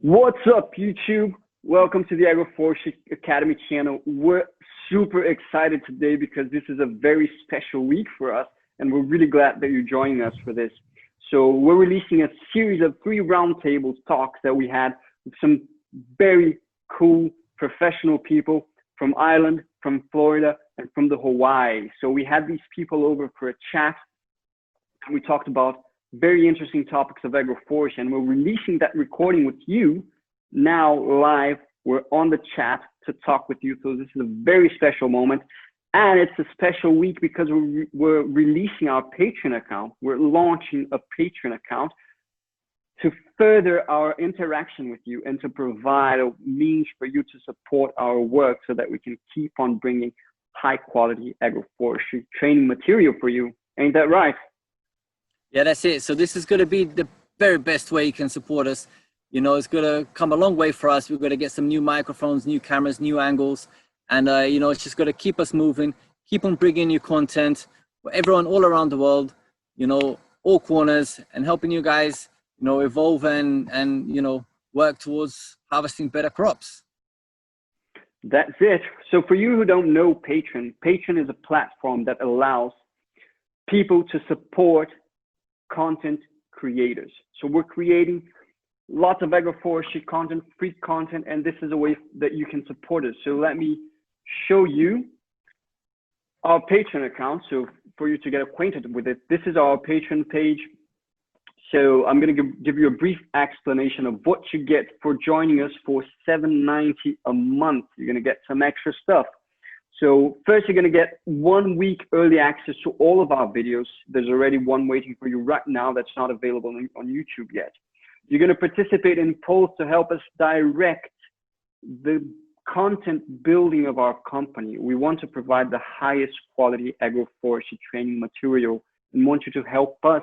What's up, YouTube? Welcome to the Agroforestry Academy channel. We're super excited today because this is a very special week for us, and we're really glad that you're joining us for this. So we're releasing a series of 3 roundtable talks that we had with some very cool professional people from Ireland, from Florida, and from the Hawaii. So we had these people over for a chat, and we talked about very interesting topics of agroforestry, and we're releasing that recording with you now live. We're on the chat to talk with you. So this is a very special moment, and it's a special week because we're releasing our Patreon account. We're launching a Patreon account to further our interaction with you and to provide a means for you to support our work so that we can keep on bringing high quality agroforestry training material for you. Ain't that right? Yeah, that's it. So this is going to be the very best way you can support us. You know, it's going to come a long way for us. We're going to get some new microphones, new cameras, new angles. And, you know, it's just going to keep us moving, keep on bringing new content for everyone all around the world, you know, all corners, and helping you guys, you know, evolve and you know, work towards harvesting better crops. That's it. So for you who don't know Patreon, Patreon is a platform that allows people to support content creators. So we're creating lots of agroforestry content, free content, and this is a way that you can support us. So let me show you our Patreon account. So for you to get acquainted with it, this is our Patreon page. So I'm going to give you a brief explanation of what you get for joining us for $7.90 a month. You're going to get some extra stuff. So first, you're going to get 1 week early access to all of our videos. There's already one waiting for you right now that's not available on YouTube yet. You're going to participate in polls to help us direct the content building of our company. We want to provide the highest quality agroforestry training material and want you to help us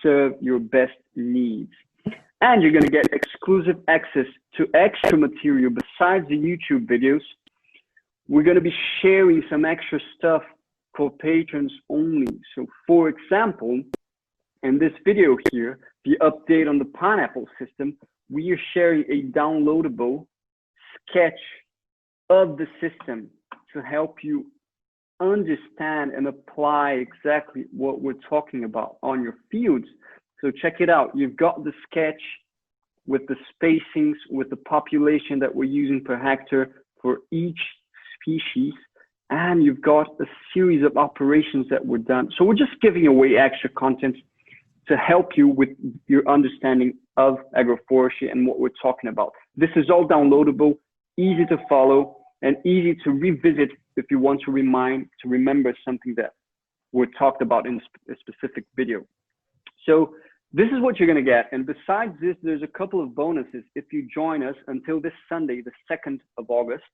serve your best needs. And you're going to get exclusive access to extra material besides the YouTube videos. We're going to be sharing some extra stuff for patrons only. So for example, in this video here, the update on the pineapple system, we are sharing a downloadable sketch of the system to help you understand and apply exactly what we're talking about on your fields. So check it out. You've got the sketch with the spacings, with the population that we're using per hectare for each species, and you've got a series of operations that were done. So we're just giving away extra content to help you with your understanding of agroforestry and what we're talking about. This is all downloadable, easy to follow, and easy to revisit if you want to remember something that we talked about in a specific video. So this is what you're going to get. And besides this, there's a couple of bonuses if you join us until this Sunday, the 2nd of August,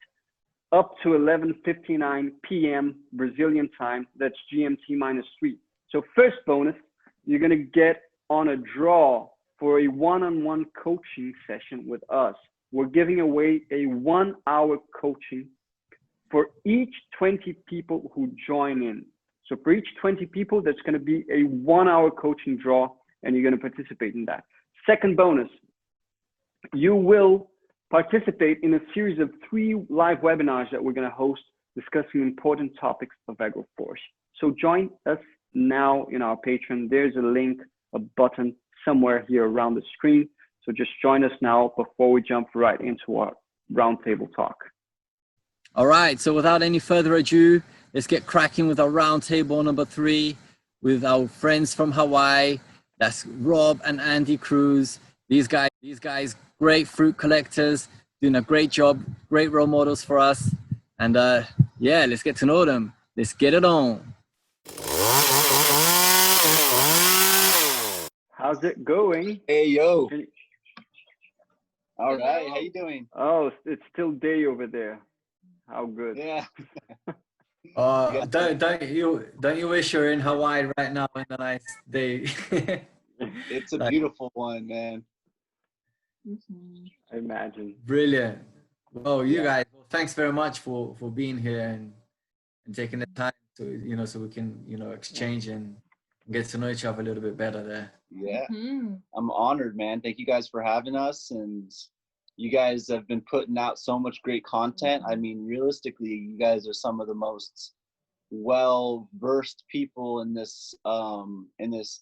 up to 11:59 p.m. Brazilian time. That's GMT -3. So first bonus, you're going to get on a draw for a one-on-one coaching session with us. We're giving away a 1-hour coaching for each 20 people who join in. So for each 20 people, that's going to be a 1-hour coaching draw, and you're going to participate in that. Second bonus, you will participate in a series of 3 live webinars that we're going to host discussing important topics of agroforestry. So join us now in our Patreon. There's a link, a button somewhere here around the screen. So just join us now before we jump right into our roundtable talk. All right. So without any further ado, let's get cracking with our roundtable number 3 with our friends from Hawaii. That's Rob and Andy CRUZ. These guys, great fruit collectors, doing a great job, great role models for us. And yeah, let's get to know them. Let's get it on. How's it going? Hey, yo. All right, how you doing? Oh, it's still day over there. How good. Yeah. Don't you wish you're in Hawaii right now in a nice day? It's a beautiful one, man. I imagine. Brilliant. Well, you guys, thanks very much for being here and taking the time to, you know, so we can, you know, exchange and get to know each other a little bit better there. Yeah. I'm honored, man. Thank you guys for having us, and You guys have been putting out so much great content. I mean, realistically, you guys are some of the most well-versed people in this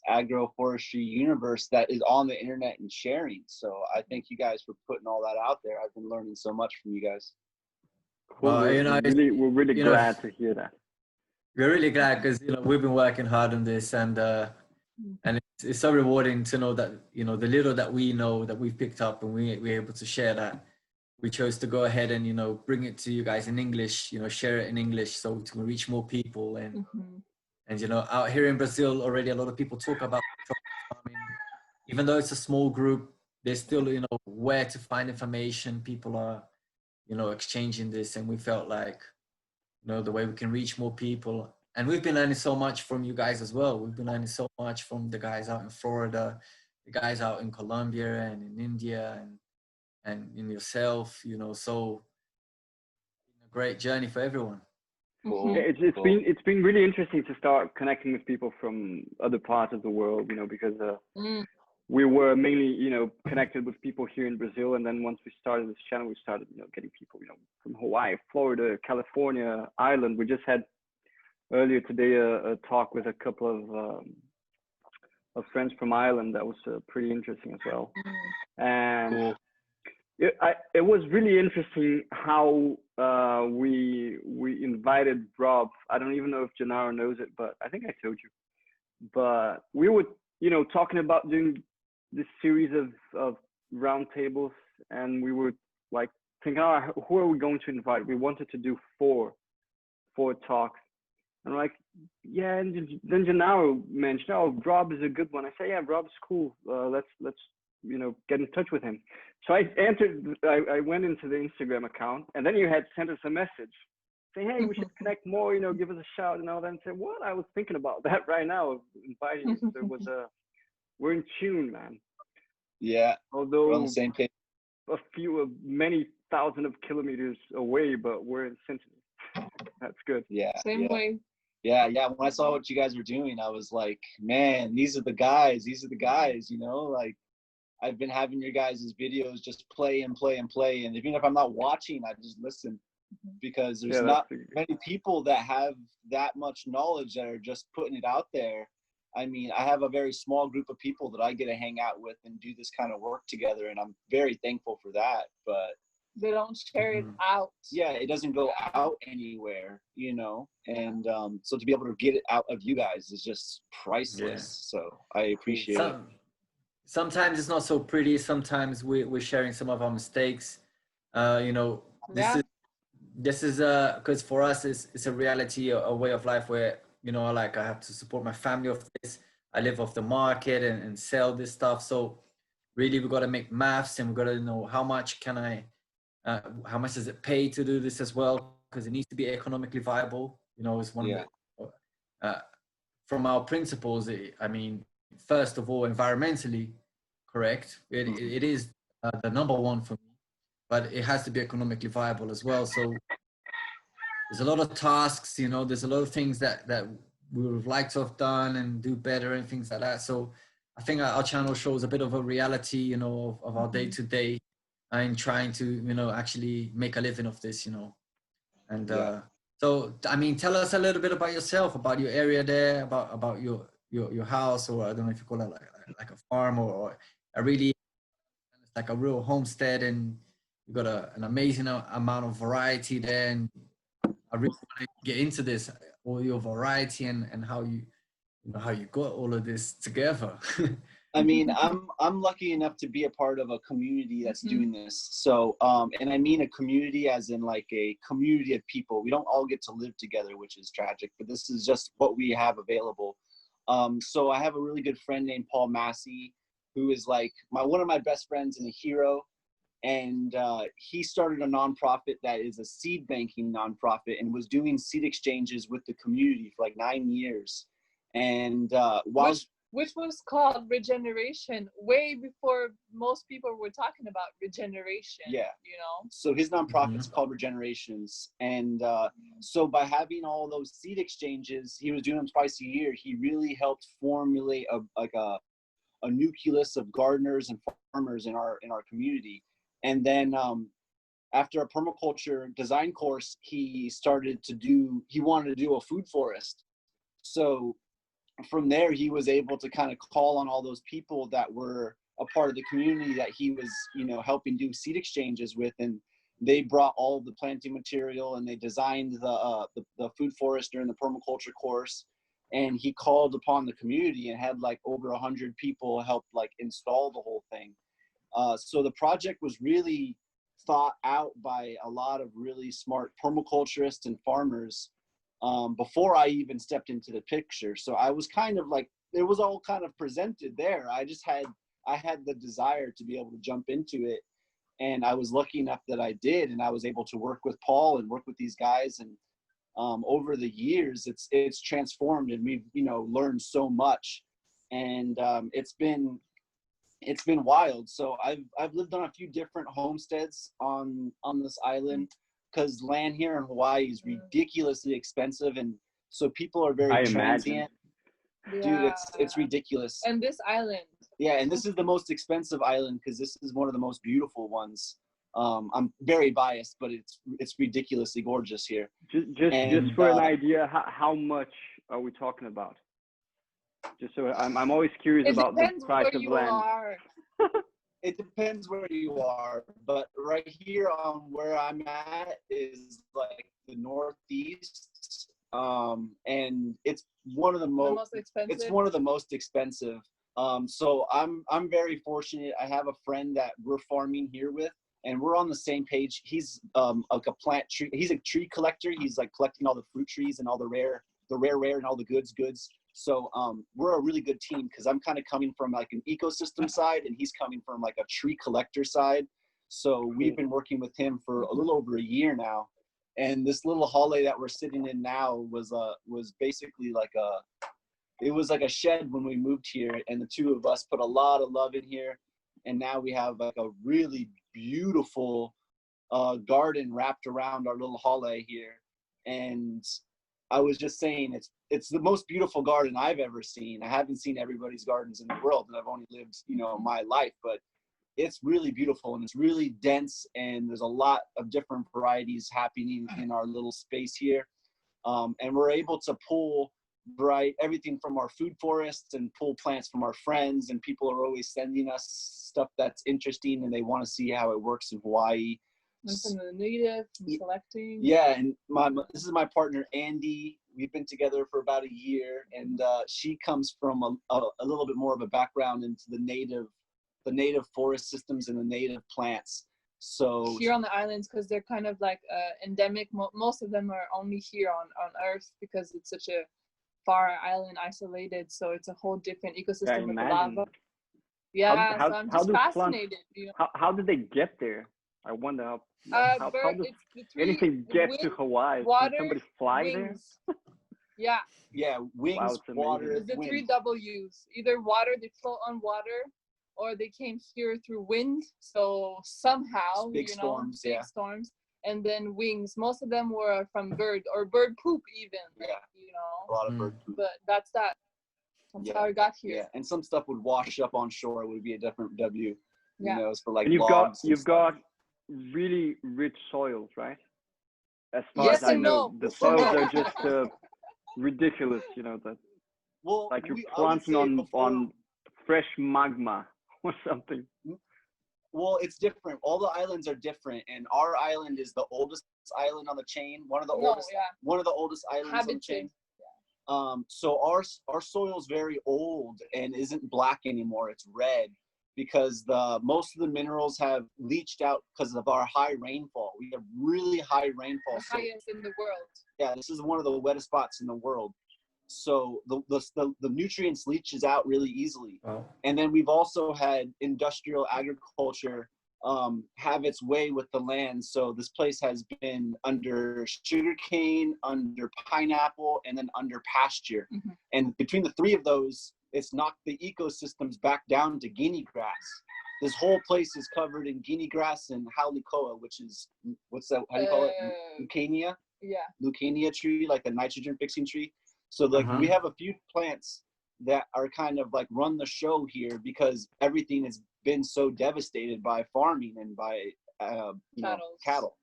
agroforestry universe that is on the internet and sharing. So I thank you guys for putting all that out there. I've been learning so much from you guys. Cool. We're really glad to hear that. We're really glad because we've been working hard on this, and it's so rewarding to know that the little that we know that we've picked up, and we're able to share that. We chose to go ahead and bring it to you guys in English, share it in English so to reach more people. And and out here in Brazil already a lot of people talk about farming. Even though it's a small group, there's still where to find information. People are exchanging this, and we felt like the way we can reach more people. And we've been learning so much from you guys as well. We've been learning so much from the guys out in Florida, the guys out in Colombia and in India, and in yourself, so a great journey for everyone. Cool. It's been really interesting to start connecting with people from other parts of the world, because we were mainly connected with people here in Brazil, and then once we started this channel, we started getting people from Hawaii, Florida, California, Ireland. We just had earlier today a talk with a couple of friends from Ireland that was pretty interesting as well. And cool. It was really interesting how we invited Rob. I don't even know if Gennaro knows it, but I think I told you. But we were, talking about doing this series of roundtables, and we were like thinking, who are we going to invite? We wanted to do four talks. And I'm like, yeah. And then Gennaro mentioned, Rob is a good one. I say, yeah, Rob's cool. Let's get in touch with him. So I went into the Instagram account, and then you had sent us a message saying, hey, we should connect more, give us a shout and all that. And said, what? I was thinking about that right now, inviting you. So it was we're in tune, man. Yeah. Although we're on the same page. Many thousands of kilometers away, but we're in symphony. That's good. Yeah. Same way. Yeah. When I saw what you guys were doing, I was like, man, these are the guys. Like, I've been having your guys' videos just play and play and play. And even if I'm not watching, I just listen, because there's not many people that have that much knowledge that are just putting it out there. I mean, I have a very small group of people that I get to hang out with and do this kind of work together, and I'm very thankful for that. But they don't share it out. Yeah, it doesn't go out anywhere, and so to be able to get it out of you guys is just priceless. Yeah. So I appreciate it. Sometimes it's not so pretty. Sometimes we're sharing some of our mistakes. This is because for us it's a reality, a way of life where like I have to support my family of this. I live off the market and sell this stuff. So really we got to make maths, and we got to know how much how much does it pay to do this as well, because it needs to be economically viable. Is one of the, from our principles. I mean, first of all, environmentally correct. It is the number one for me, but it has to be economically viable as well. So there's a lot of tasks, there's a lot of things that we would like to have done and do better and things like that. So I think our channel shows a bit of a reality, of our day to day, and trying to, actually make a living of this, And so, I mean, tell us a little bit about yourself, about your area there, about your house, or I don't know if you call it like a farm or a really like a real homestead, and you've got an amazing amount of variety there. And I really want to get into this, all your variety and how you got all of this together. I mean, I'm lucky enough to be a part of a community that's doing this. So, and I mean a community as in like a community of people. We don't all get to live together, which is tragic, but this is just what we have available. So I have a really good friend named Paul Massey, who is like one of my best friends and a hero. And he started a nonprofit that is a seed banking nonprofit, and was doing seed exchanges with the community for like 9 years. And which was called Regeneration, way before most people were talking about regeneration. Yeah. So his nonprofit's called Regenerations. And so by having all those seed exchanges, he was doing them twice a year. He really helped formulate a nucleus of gardeners and farmers in our community. And then after a permaculture design course, he wanted to do a food forest. So from there, he was able to kind of call on all those people that were a part of the community that he was, helping do seed exchanges with, and they brought all the planting material and they designed the food forest during the permaculture course. And he called upon the community and had like over 100 people help like install the whole thing. So the project was really thought out by a lot of really smart permaculturists and farmers before I even stepped into the picture. So I was kind of like, it was all kind of presented there. I had the desire to be able to jump into it. And I was lucky enough that I did, and I was able to work with Paul and work with these guys. And over the years, it's transformed, and we've learned so much. And it's been wild. So I've lived on a few different homesteads on this island, because land here in Hawaii is ridiculously expensive, and so people are very transient. Yeah. Dude, it's ridiculous. And this island. Yeah, and this is the most expensive island because this is one of the most beautiful ones. I'm very biased, but it's ridiculously gorgeous here. Just for an idea, how much are we talking about? Just so I'm always curious about the price of land. It depends where you are, but right here on where I'm at is like the Northeast, and it's one of the most expensive. It's one of the most expensive. So I'm very fortunate. I have a friend that we're farming here with, and we're on the same page. He's like a plant tree. He's a tree collector. He's like collecting all the fruit trees and all the rare and all the goods. So we're a really good team, because I'm kind of coming from like an ecosystem side, and he's coming from like a tree collector side. So we've been working with him for a little over a year now. And this little hallway that we're sitting in now was basically like a shed when we moved here, and the two of us put a lot of love in here, and now we have like a really beautiful garden wrapped around our little hallway here. And I was just saying, it's the most beautiful garden I've ever seen. I haven't seen everybody's gardens in the world, and I've only lived my life, but it's really beautiful, and it's really dense, and there's a lot of different varieties happening in our little space here. And we're able to pull everything from our food forests and pull plants from our friends, and people are always sending us stuff that's interesting, and they want to see how it works in Hawaii. And from the native, selecting. Yeah, and this is my partner Andy. We've been together for about a year, and she comes from a little bit more of a background into the native forest systems and the native plants. So here on the islands, because they're kind of like endemic. Most of them are only here on Earth, because it's such a far island, isolated. So it's a whole different ecosystem with lava. Yeah, so I'm just fascinated. How did they get there? I wonder how does anything get to Hawaii? Water, Can somebody fly wings. there? Yeah, wings, water. The 3 W's. Either water, they float on water, or they came here through wind. So somehow, big storms, and then wings. Most of them were from bird poop, even. A lot of bird poop. But that's how I got here. Yeah, and some stuff would wash up on shore. It would be a different W. It's for like and you've logs. got really rich soils, right? As far Yes as I and know, no. the soils are just ridiculous. Like you're planting on fresh magma or something. Well, it's different. All the islands are different, and our island is the oldest island on the chain. One of the oldest islands on the chain. So our soil is very old and isn't black anymore. It's red, because most of the minerals have leached out because of our high rainfall. We have really high rainfall. The highest in the world. Yeah, this is one of the wettest spots in the world. So the nutrients leaches out really easily. Wow. And then we've also had industrial agriculture have its way with the land. So this place has been under sugarcane, under pineapple, and then under pasture. Mm-hmm. And between the 3 of those, it's knocked the ecosystems back down to guinea grass. This whole place is covered in guinea grass and haulikoa, which is, how do you call it? Leucaena? Yeah. Leucaena tree, like a nitrogen fixing tree. So like we have a few plants that are kind of like run the show here, because everything has been so devastated by farming and by cattle.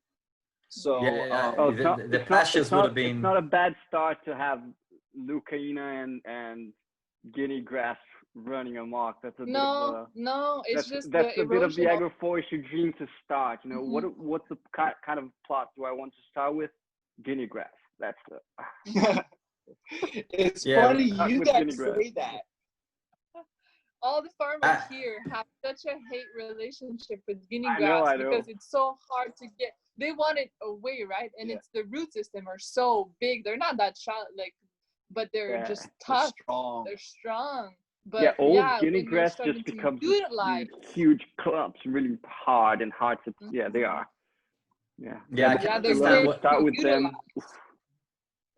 So the pastures would have been. It's not a bad start to have leucaena and guinea grass running amok. That's a bit of a bit of the agroforestry dream to start. You know, what's the kind of plot do I want to start with? Guinea grass. That's the. It's funny you guys say that. All the farmers here have such a hate relationship with guinea grass because it's so hard to get. They want it away, right? And it's the root system are so big. They're not that short, but they're just tough. They're strong. But guinea grass just becomes huge clumps, really hard to. Yeah, they are. They're start with them.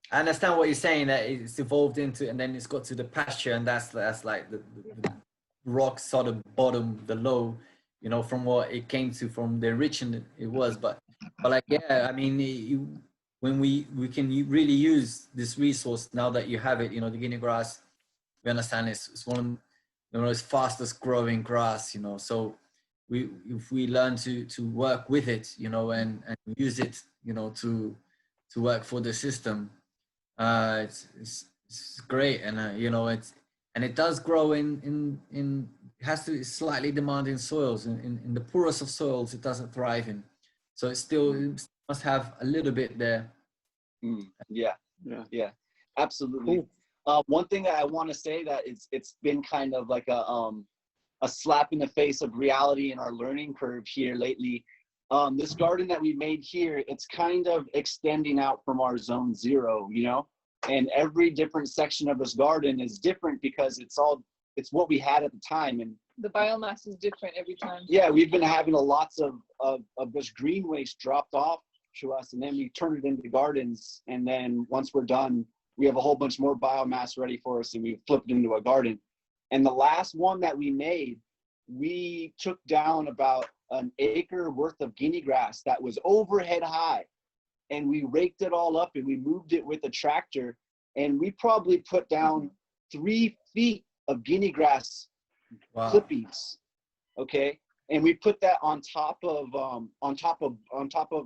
I understand what you're saying, that it's evolved into, and then it's got to the pasture, and that's like the rock sort of bottom, the low, you know, from what it came to, from the enrichment it was. But like, I mean, when we can really use this resource now that you have it, you know, the guinea grass, we understand it's one of the most fastest growing grass, you know. So if we learn to work with it, you know, and use it, you know, to work for the system. It's great, and you know, it does grow in it has to slightly demanding soils. In the poorest of soils, it doesn't thrive in, so it must have a little bit there. Yeah, absolutely. Cool. One thing that I want to say that it's been kind of like a slap in the face of reality in our learning curve here lately. This garden that we made here, it's kind of extending out from our zone 0, you know, and every different section of this garden is different because it's what we had at the time. And the biomass is different every time. Yeah, we've been having lots of this green waste dropped off to us, and then we turn it into gardens. And then once we're done, we have a whole bunch more biomass ready for us, and we flip it into a garden. And the last one that we made, we took down about an acre worth of guinea grass that was overhead high, and we raked it all up and we moved it with a tractor, and we probably put down 3 feet of guinea grass clippings. Okay, and we put that on top of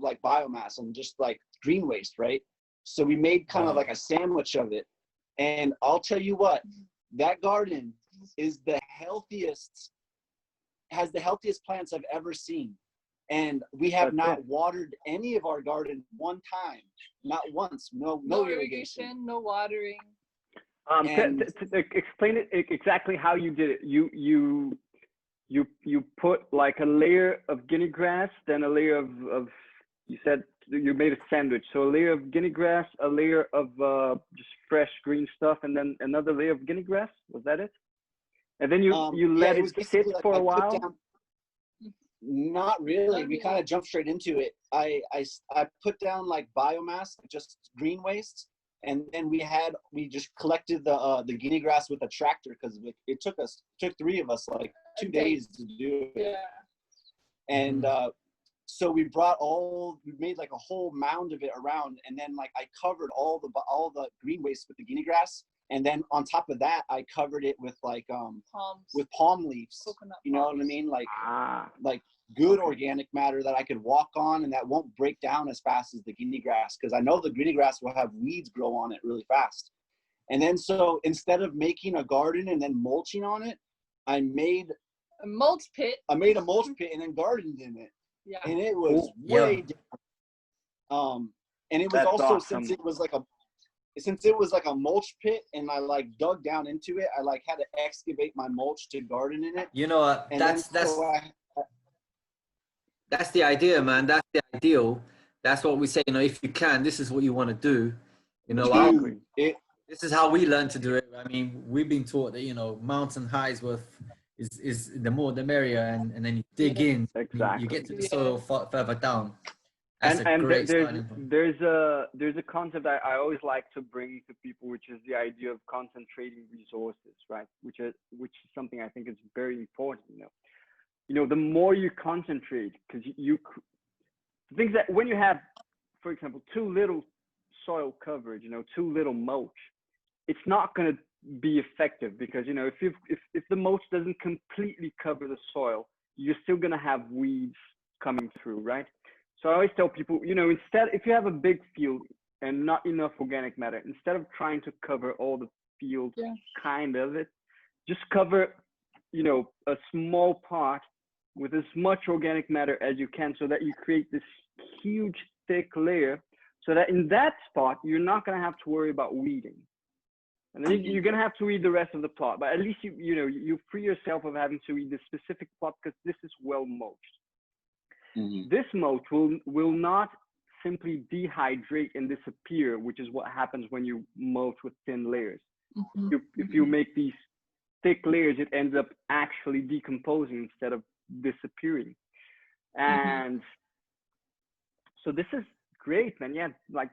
like biomass and just like green waste, right? So we made kind of like a sandwich of it. And I'll tell you what, that garden is has the healthiest plants I've ever seen. And we have not watered any of our garden one time, not once. No irrigation, no watering. Explain it exactly how you did it. You put like a layer of guinea grass, then a layer of you said you made a sandwich. So a layer of guinea grass, a layer of just fresh green stuff, and then another layer of guinea grass. Was that it? And then you let it sit for a while. Not really. We kind of jumped straight into it. I put down like biomass, just green waste, and then we just collected the guinea grass with a tractor, because it took 3 of us like 2 days to do it. Yeah. And so we made like a whole mound of it around, and then like I covered all the green waste with the guinea grass, and then on top of that I covered it with like with palm leaves. Coconut you know palms. what I mean? Like good organic matter that I could walk on and that won't break down as fast as the guinea grass, because I know the guinea grass will have weeds grow on it really fast. And then so instead of making a garden and then mulching on it, I made a mulch pit. I made a mulch pit and then gardened in it. Yeah. And it was way different. And it was also awesome. Since it was like a mulch pit and I like dug down into it, I like had to excavate my mulch to garden in it. You know, that's the idea, man. That's the ideal. That's what we say, you know, if you can, this is what you want to do. You know, this is how we learn to do it. I mean, we've been taught that, you know, mountain highs is the more the merrier, and then you dig in. Exactly. You get to the soil further down. That's there's a concept I always like to bring to people, which is the idea of concentrating resources, right? Which is something I think is very important. You know, the more you concentrate, because things that when you have, for example, too little soil coverage, you know, too little mulch, it's not going to be effective, because you know, if the mulch doesn't completely cover the soil, you're still gonna have weeds coming through, right? So I always tell people, you know, instead, if you have a big field and not enough organic matter, instead of trying to cover all the field, kind of it, just cover, you know, a small part with as much organic matter as you can, so that you create this huge thick layer, so that in that spot you're not going to have to worry about weeding. And then you're going to have to weed the rest of the plot, but at least you free yourself of having to weed the specific plot, because this is well mulched. This mulch will not simply dehydrate and disappear, which is what happens when you mulch with thin layers. If you make these thick layers, it ends up actually decomposing instead of disappearing. And so this is great, man. Yeah, like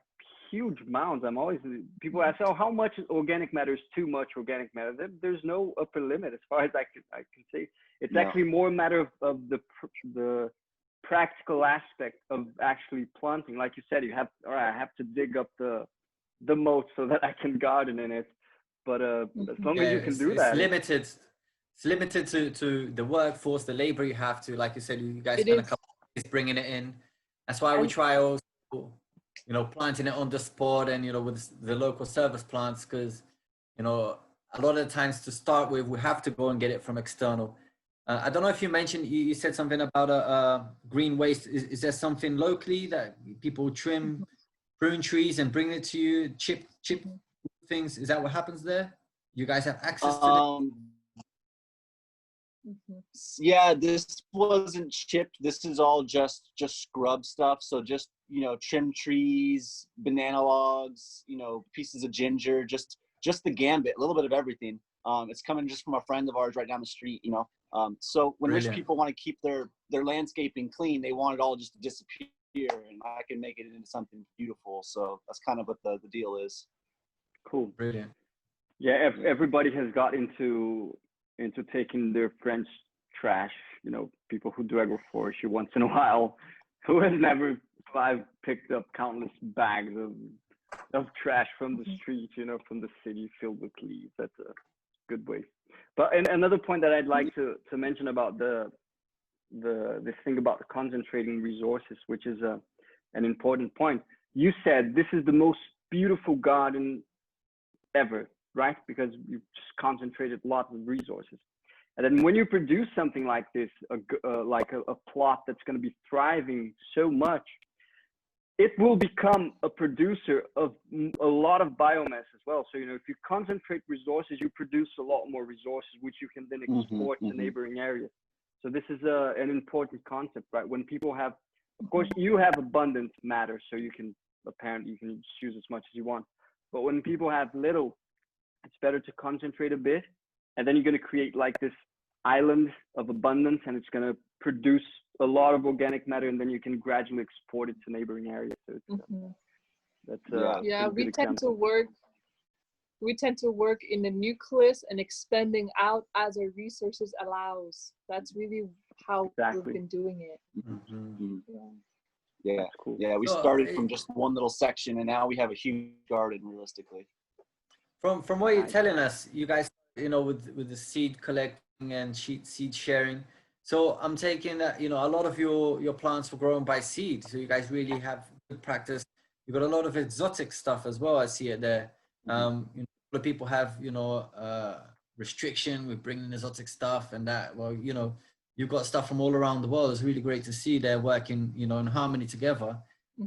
huge amounts. I'm always, people ask, oh, how much organic matter is too much organic matter? There's no upper limit as far as I can say. It's actually more a matter of the practical aspect of actually planting. Like you said, you have, all right, I have to dig up the mulch so that I can garden in it. But as long as you can do that, it's limited to the workforce, the labor you have to, like you said, you guys spend a couple of days bringing it in. That's why we try also, you know, planting it on the spot, and, you know, with the local service plants, because, you know, a lot of the times to start with, we have to go and get it from external. I don't know if you mentioned, you said something about green waste. Is there something locally that people trim, prune trees and bring it to you, chip things? Is that what happens there? You guys have access to it? Yeah, this wasn't chipped. This is all just scrub stuff. So just, you know, trim trees, banana logs, you know, pieces of ginger, just the gambit, a little bit of everything. It's coming just from a friend of ours right down the street, you know. So when rich people want to keep their landscaping clean, they want it all just to disappear, and I can make it into something beautiful. So that's kind of what the deal is. Cool. Brilliant. Yeah, everybody has got into taking their friends' trash. You know, people who do agroforestry once in a while, who has never picked up countless bags of trash from the street, you know, from the city filled with leaves. That's a good way. But another point that I'd like to mention about this thing about concentrating resources, which is an important point. You said this is the most beautiful garden ever, right? Because you've just concentrated lots of resources. And then when you produce something like this, like a plot that's going to be thriving so much, it will become a producer of a lot of biomass as well. So, you know, if you concentrate resources, you produce a lot more resources, which you can then export to neighboring areas. So this is an important concept, right? When people have, of course, you have abundant matter, so you can just use as much as you want. But when people have little, it's better to concentrate a bit, and then you're going to create like this island of abundance, and it's going to produce a lot of organic matter, and then you can gradually export it to neighboring areas. So it's we tend to work in the nucleus and expanding out as our resources allows. That's really how we've been doing it. Yeah, cool. Yeah, we started from just one little section, and now we have a huge garden, realistically. From what you're telling us, you guys, you know, with the seed collecting and seed sharing. So I'm taking that, you know, a lot of your plants were grown by seed. So you guys really have good practice. You've got a lot of exotic stuff as well. I see it there. You know, a lot of people have, you know, restriction with bringing exotic stuff and that. Well, you know, you've got stuff from all around the world. It's really great to see they're working, you know, in harmony together.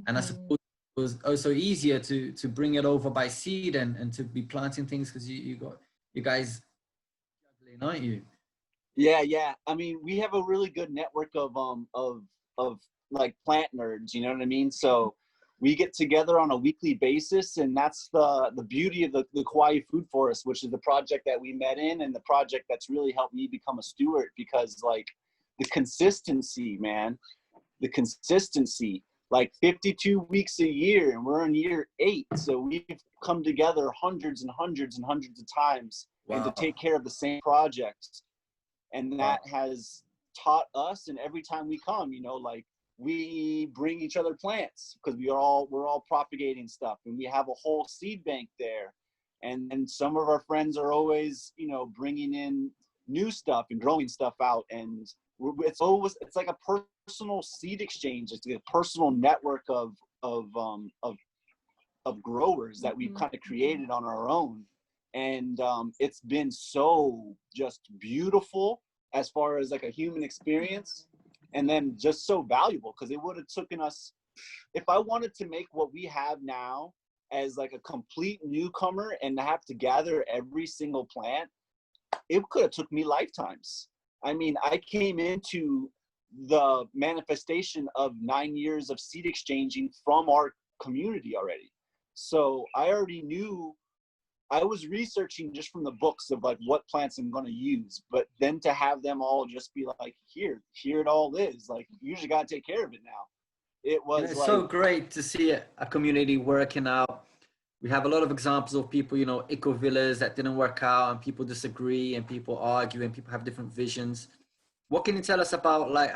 And I suppose it was also easier to bring it over by seed and to be planting things, because you guys juggling, aren't you? Yeah. I mean, we have a really good network of like plant nerds, you know what I mean? So we get together on a weekly basis, and that's the beauty of the Kauai Food Forest, which is the project that we met in, and the project that's really helped me become a steward, because like the consistency, man, like 52 weeks a year, and we're in year 8. So we've come together hundreds and hundreds and hundreds of times and to take care of the same projects. And that has taught us, and every time we come, you know, like we bring each other plants, because we're all propagating stuff, and we have a whole seed bank there. and some of our friends are always, you know, bringing in new stuff and growing stuff out, and it's like a personal seed exchange. It's a personal network of growers that we've kind of created on our own, and it's been so just beautiful as far as like a human experience, and then just so valuable, because it would have taken us, if I wanted to make what we have now as like a complete newcomer and have to gather every single plant, it could have took me lifetimes. I mean, I came into the manifestation of 9 years of seed exchanging from our community already. So I already knew, I was researching just from the books of like what plants I'm going to use, but then to have them all just be like, here it all is, like, you just got to take care of it now. It was it's like, so great to see a community working out. We have a lot of examples of people, you know, eco villas that didn't work out, and people disagree, and people argue, and people have different visions. What can you tell us about like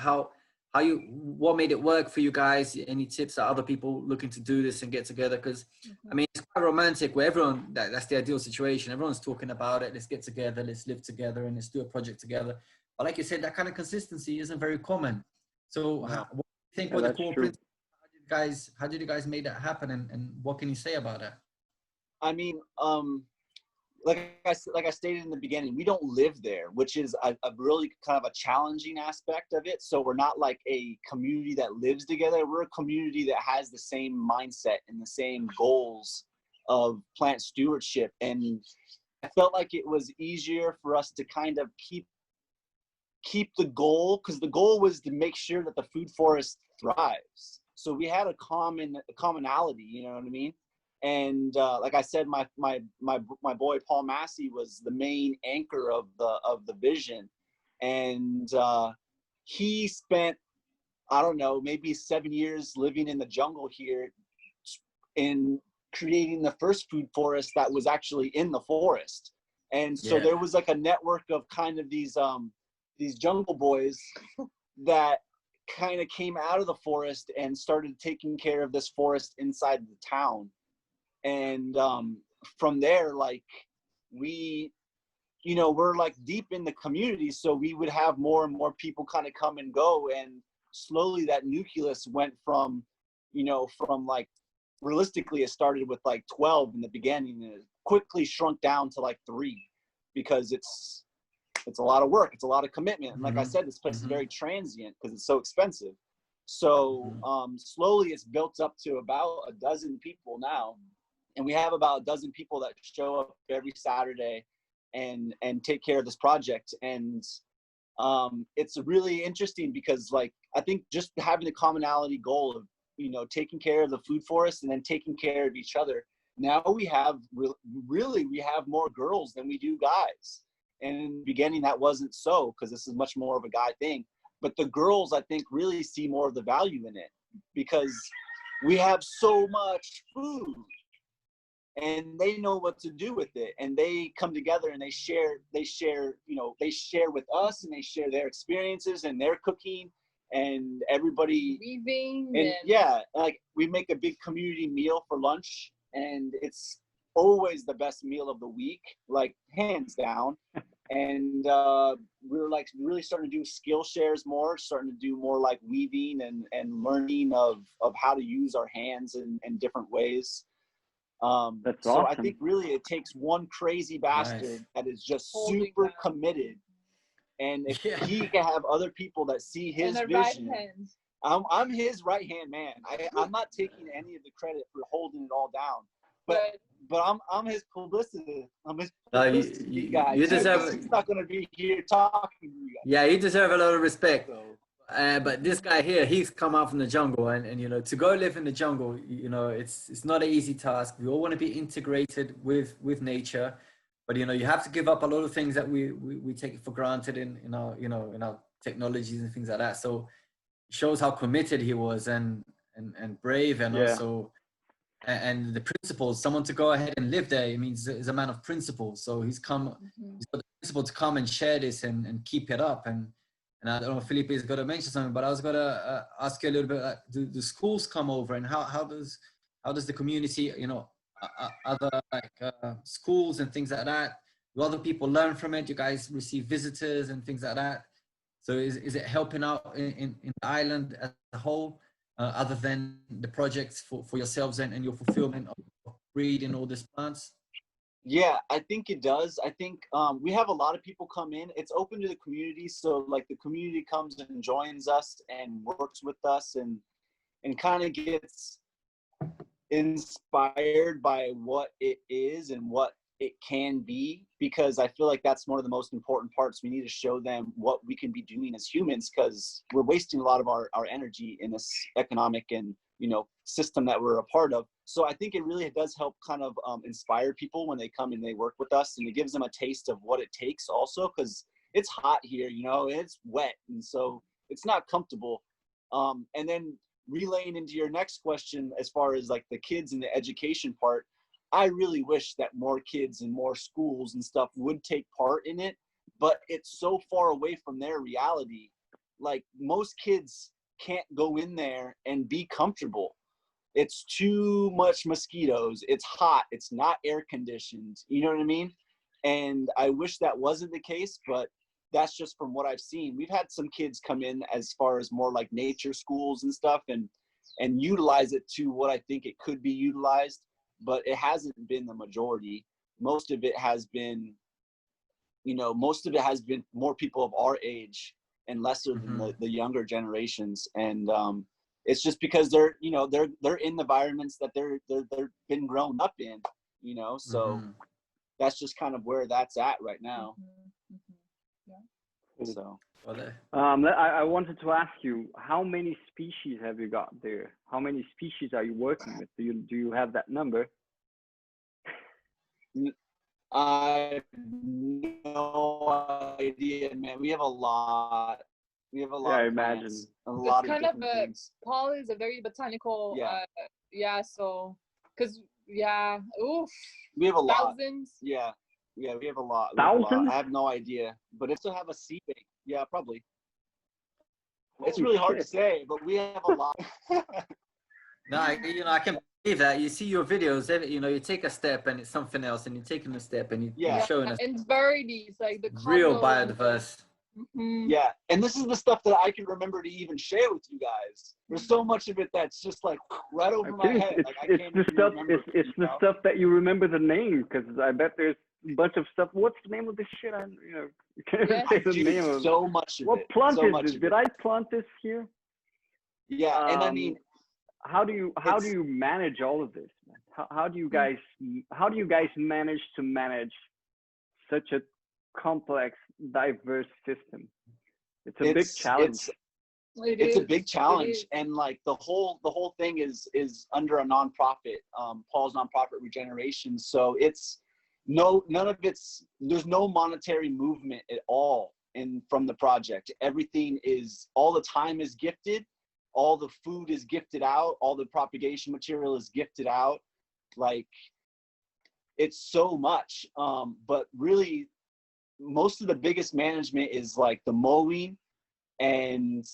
what made it work for you guys? Any tips that other people looking to do this and get together? Because I mean, it's quite romantic where everyone, that's the ideal situation. Everyone's talking about it. Let's get together, let's live together, and let's do a project together. But like you said, that kind of consistency isn't very common. So what do you think were the core principles? How did you guys make that happen? And what can you say about that? I mean, like I stated in the beginning, we don't live there, which is a really kind of a challenging aspect of it. So we're not like a community that lives together. We're a community that has the same mindset and the same goals of plant stewardship. And I felt like it was easier for us to kind of keep the goal, because the goal was to make sure that the food forest thrives. So we had a commonality, you know what I mean? And like I said, my boy Paul Massey was the main anchor of the vision, and he spent, I don't know, maybe 7 years living in the jungle here, in creating the first food forest that was actually in the forest. And so there was like a network of kind of these jungle boys that kind of came out of the forest and started taking care of this forest inside the town. And from there, like, we're like deep in the community, so we would have more and more people kind of come and go, and slowly that nucleus went from like, realistically it started with like 12 in the beginning, and it quickly shrunk down to like 3, because it's a lot of work, it's a lot of commitment, and like I said, this place is very transient because it's so expensive. So slowly it's built up to about 12 people now. And we have about 12 people that show up every Saturday and take care of this project. And it's really interesting because, like, I think just having the commonality goal of, you know, taking care of the food forest and then taking care of each other. Now we have we have more girls than we do guys. And in the beginning that wasn't so, because this is much more of a guy thing. But the girls, I think, really see more of the value in it, because we have so much food. And they know what to do with it, and they come together and they share with us, and they share their experiences and their cooking, and everybody weaving, and yeah, like, we make a big community meal for lunch, and it's always the best meal of the week, like, hands down. And we're like really starting to do skill shares more, starting to do more like weaving and learning of how to use our hands in different ways. That's so awesome. I think really it takes one crazy bastard that is just super committed, and if he can have other people that see his vision. I'm his right hand man. I'm not taking any of the credit for holding it all down, but I'm his publicity. I'm his publicity guy. You deserve. He's not going to be here talking to you guys. Yeah, you deserve a lot of respect. So, but this guy here, he's come out from the jungle, and you know, to go live in the jungle, you know, it's not an easy task. We all want to be integrated with nature, but you know, you have to give up a lot of things that we take for granted in our technologies and things like that. So it shows how committed he was, and brave, and also and the principles. Someone to go ahead and live there, it means is a man of principles. So he's got the principle to come and share this and keep it up. And I don't know if Felipe is going to mention something, but I was going to ask you a little bit, do schools come over, and how does the community, you know, other like schools and things like that? Do other people learn from it? Do you guys receive visitors and things like that? So is it helping out in the island as a whole, other than the projects for yourselves and your fulfillment of breeding all these plants? Yeah, I think it does. I think we have a lot of people come in. It's open to the community, so like the community comes and joins us and works with us and kind of gets inspired by what it is and what it can be, because I feel like that's one of the most important parts. We need to show them what we can be doing as humans, because we're wasting a lot of our energy in this economic and system that we're a part of. So I think it really does help kind of inspire people when they come and they work with us, and it gives them a taste of what it takes also, because it's hot here, it's wet, and so it's not comfortable. And then relaying into your next question, as far as like the kids and the education part, I really wish that more kids and more schools and stuff would take part in it, but it's so far away from their reality. Like most kids can't go in there and be comfortable. It's too much mosquitoes. It's hot. It's not air conditioned. You know what I mean? And I wish that wasn't the case, but that's just from what I've seen. We've had some kids come in as far as more like nature schools and stuff and utilize it to what I think it could be utilized, but it hasn't been the majority. Most of it has been, more people of our age and lesser than the younger generations. And it's just because they're in the environments that they're been grown up in, so that's just kind of where that's at right now. Yeah. So I wanted to ask you, how many species have you got there? How many species are you working with? Do you have that number? I have no idea, man. We have a lot. Yeah, I imagine. Plants, a lot it's of kind of things. Paul is a very botanical. So because we have a lot. Thousands. Yeah, we have a lot. Thousands? I have no idea, but if to have a seed bank, yeah, probably. It's really hard to say, but we have a lot. No, I can believe that. You see your videos, you take a step and it's something else, and you're taking a step and you're showing us. And varieties, like the real biodiverse. Yeah, and this is the stuff that I can remember to even share with you guys. There's so much of it that's just like right over my head. It's the stuff that you remember the name, because I bet there's a bunch of stuff. What's the name of this shit? You can't say the name of so much of what it. plant so is much this? Did I plant this here? Yeah, and I mean, how do you manage all of this, man? How do you guys manage to manage such a complex, diverse system? It's a big challenge. It's a big challenge, and like the whole thing is under a nonprofit, Paul's nonprofit Regeneration. So there's no monetary movement at all from the project. Everything is, all the time is gifted, all the food is gifted out, all the propagation material is gifted out. Like, it's so much, but really most of the biggest management is like the mowing, and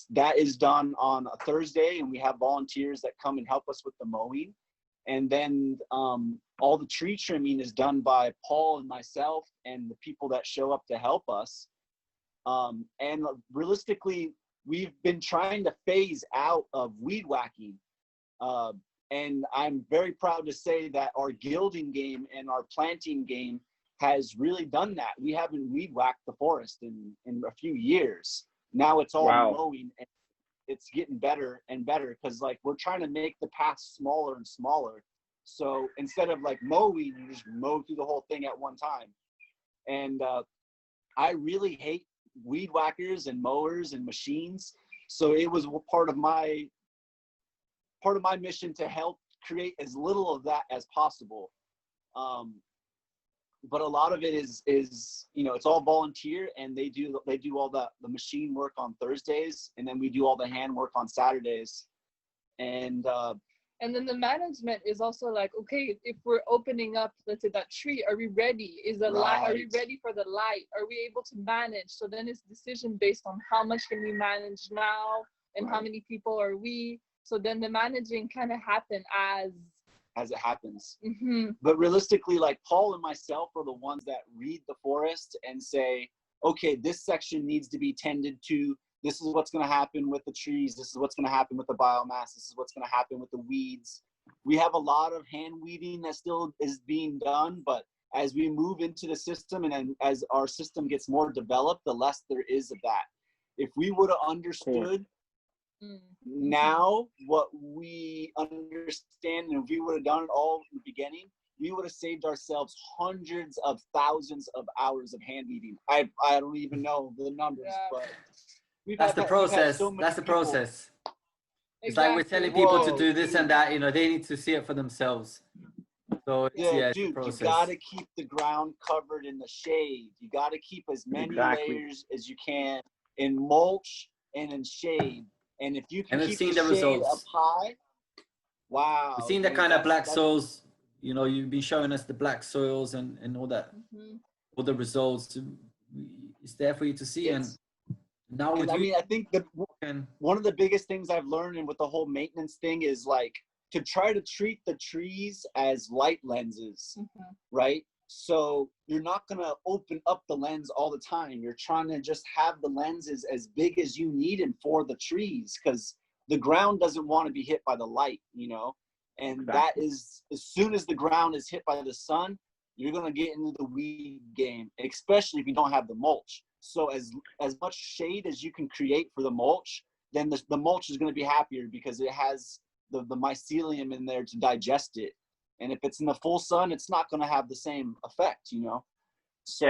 that is done on a Thursday, and we have volunteers that come and help us with the mowing. And then all the tree trimming is done by Paul and myself and the people that show up to help us. And realistically, we've been trying to phase out of weed whacking. And I'm very proud to say that our gilding game and our planting game has really done that. We haven't weed whacked the forest in a few years. Now it's all mowing, and it's getting better and better, because like we're trying to make the paths smaller and smaller. So instead of like mowing, you just mow through the whole thing at one time. And I really hate weed whackers and mowers and machines. So it was part of my mission to help create as little of that as possible. But a lot of it is it's all volunteer, and they do all the machine work on Thursdays, and then we do all the hand work on Saturdays. And then the management is also like, okay, if we're opening up, let's say that tree, are we ready? Light? Are we ready for the light? Are we able to manage? So then it's decision based on how much can we manage now, and how many people are we. So then the managing kind of happen as as it happens. Mm-hmm. But realistically, like Paul and myself are the ones that read the forest and say, okay, this section needs to be tended to. This is what's going to happen with the trees. This is what's going to happen with the biomass. This is what's going to happen with the weeds. We have a lot of hand weeding that still is being done, but as we move into the system and as our system gets more developed, the less there is of that. If we would have understood now what we understand, and if we would have done it all in the beginning, we would have saved ourselves hundreds of thousands of hours of hand weeding. I don't even know the numbers, but that's the process. That's the process. It's like we're telling people to do this and that, you know, they need to see it for themselves. So dude, you gotta keep the ground covered in the shade. You gotta keep as many layers as you can in mulch and in shade. And if you can keep the shade up high, wow. We've seen the kind of black soils, you know, you've been showing us the black soils and all that, all the results. It's there for you to see. And now I mean, I think one of the biggest things I've learned and with the whole maintenance thing is like to try to treat the trees as light lenses, right? So you're not going to open up the lens all the time. You're trying to just have the lenses as big as you need them for the trees, because the ground doesn't want to be hit by the light, you know? And that is, as soon as the ground is hit by the sun, you're going to get into the weed game, especially if you don't have the mulch. So as much shade as you can create for the mulch, then the mulch is going to be happier because it has the mycelium in there to digest it. And if it's in the full sun, it's not going to have the same effect, you know? So,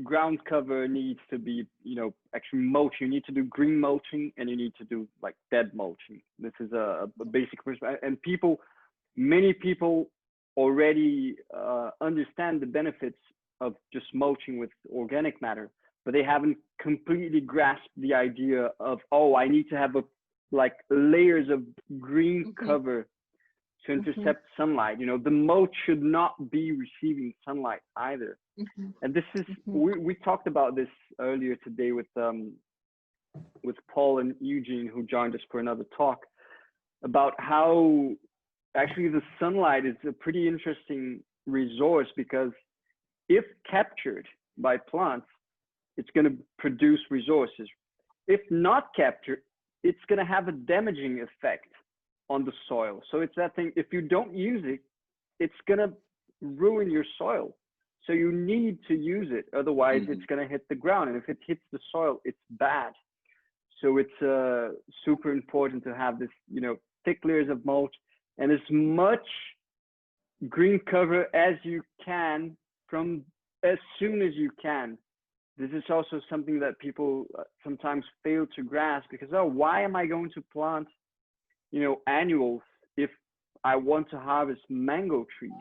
ground cover needs to be, you know, actually mulching. You need to do green mulching and you need to do like dead mulching. This is a basic perspective. And many people already understand the benefits of just mulching with organic matter, but they haven't completely grasped the idea of, oh, I need to have like layers of green cover to intercept sunlight. You know, the mulch should not be receiving sunlight either. And this is, we talked about this earlier today with Paul and Eugene, who joined us for another talk, about how actually the sunlight is a pretty interesting resource, because if captured by plants, it's going to produce resources. If not captured, it's going to have a damaging effect on the soil. So it's that thing, if you don't use it, it's going to ruin your soil. So you need to use it. Otherwise, it's going to hit the ground. And if it hits the soil, it's bad. So it's super important to have this, you know, thick layers of mulch and as much green cover as you can from as soon as you can. This is also something that people sometimes fail to grasp, because, oh, why am I going to plant, you know, annuals if I want to harvest mango trees?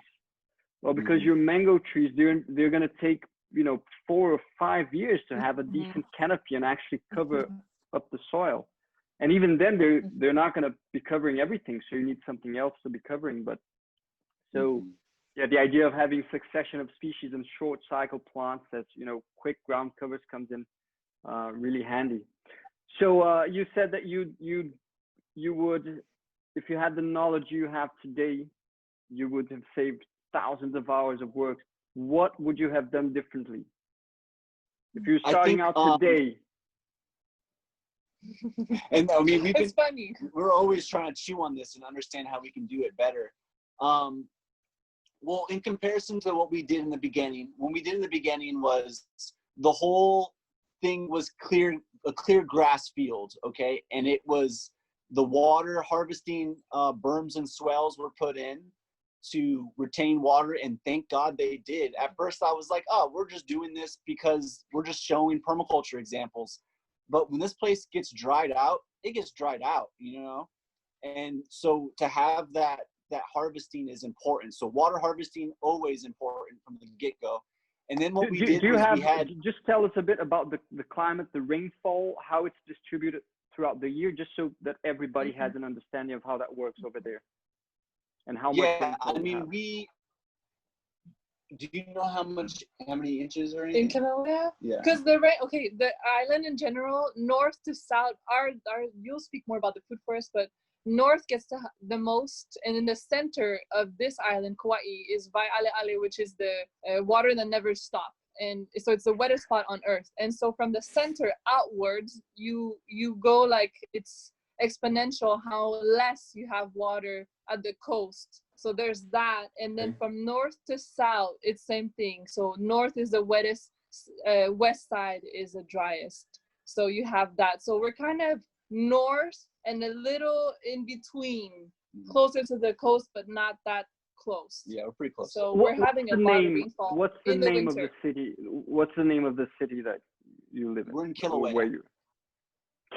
Well, because your mango trees, they're going to take, you know, 4 or 5 years to have a decent canopy and actually cover up the soil. And even then, they're not going to be covering everything. So you need something else to be covering. But so, yeah, the idea of having succession of species and short cycle plants as, you know, quick ground covers comes in really handy. So you said that you would, if you had the knowledge you have today, you would have saved thousands of hours of work. What would you have done differently? If you're starting out today. And I mean, it's funny. We're always trying to chew on this and understand how we can do it better. Well, in comparison to what we did in the beginning, was the whole thing was a clear grass field, okay? And it was the water harvesting berms and swales were put in to retain water, and thank God they did. At first I was like, oh, we're just doing this because we're just showing permaculture examples. But when this place gets dried out, it gets dried out, you know? And so to have that harvesting is important. So water harvesting, always important from the get-go. And then what we had... Just tell us a bit about the climate, the rainfall, how it's distributed throughout the year, just so that everybody has an understanding of how that works over there. And how much. Yeah, I mean, do you know how many inches or anything? In Cambodia? Yeah. Because the island in general, north to south, you'll speak more about the food forest, but north gets the most, and in the center of this island, Kauai, is Vai Ale Ale, which is the water that never stops. And so it's the wettest spot on earth. And so from the center outwards, you go like it's exponential how less you have water at the coast. So there's that. And then from north to south, it's same thing. So north is the wettest, west side is the driest. So you have that. So we're kind of north and a little in between, closer to the coast, but not that close. Yeah, we're pretty close. So we're having a lot of rainfall. What's the in the name winter. of the city? What's the name of the city that you live in? We're in Kilauea. Where you?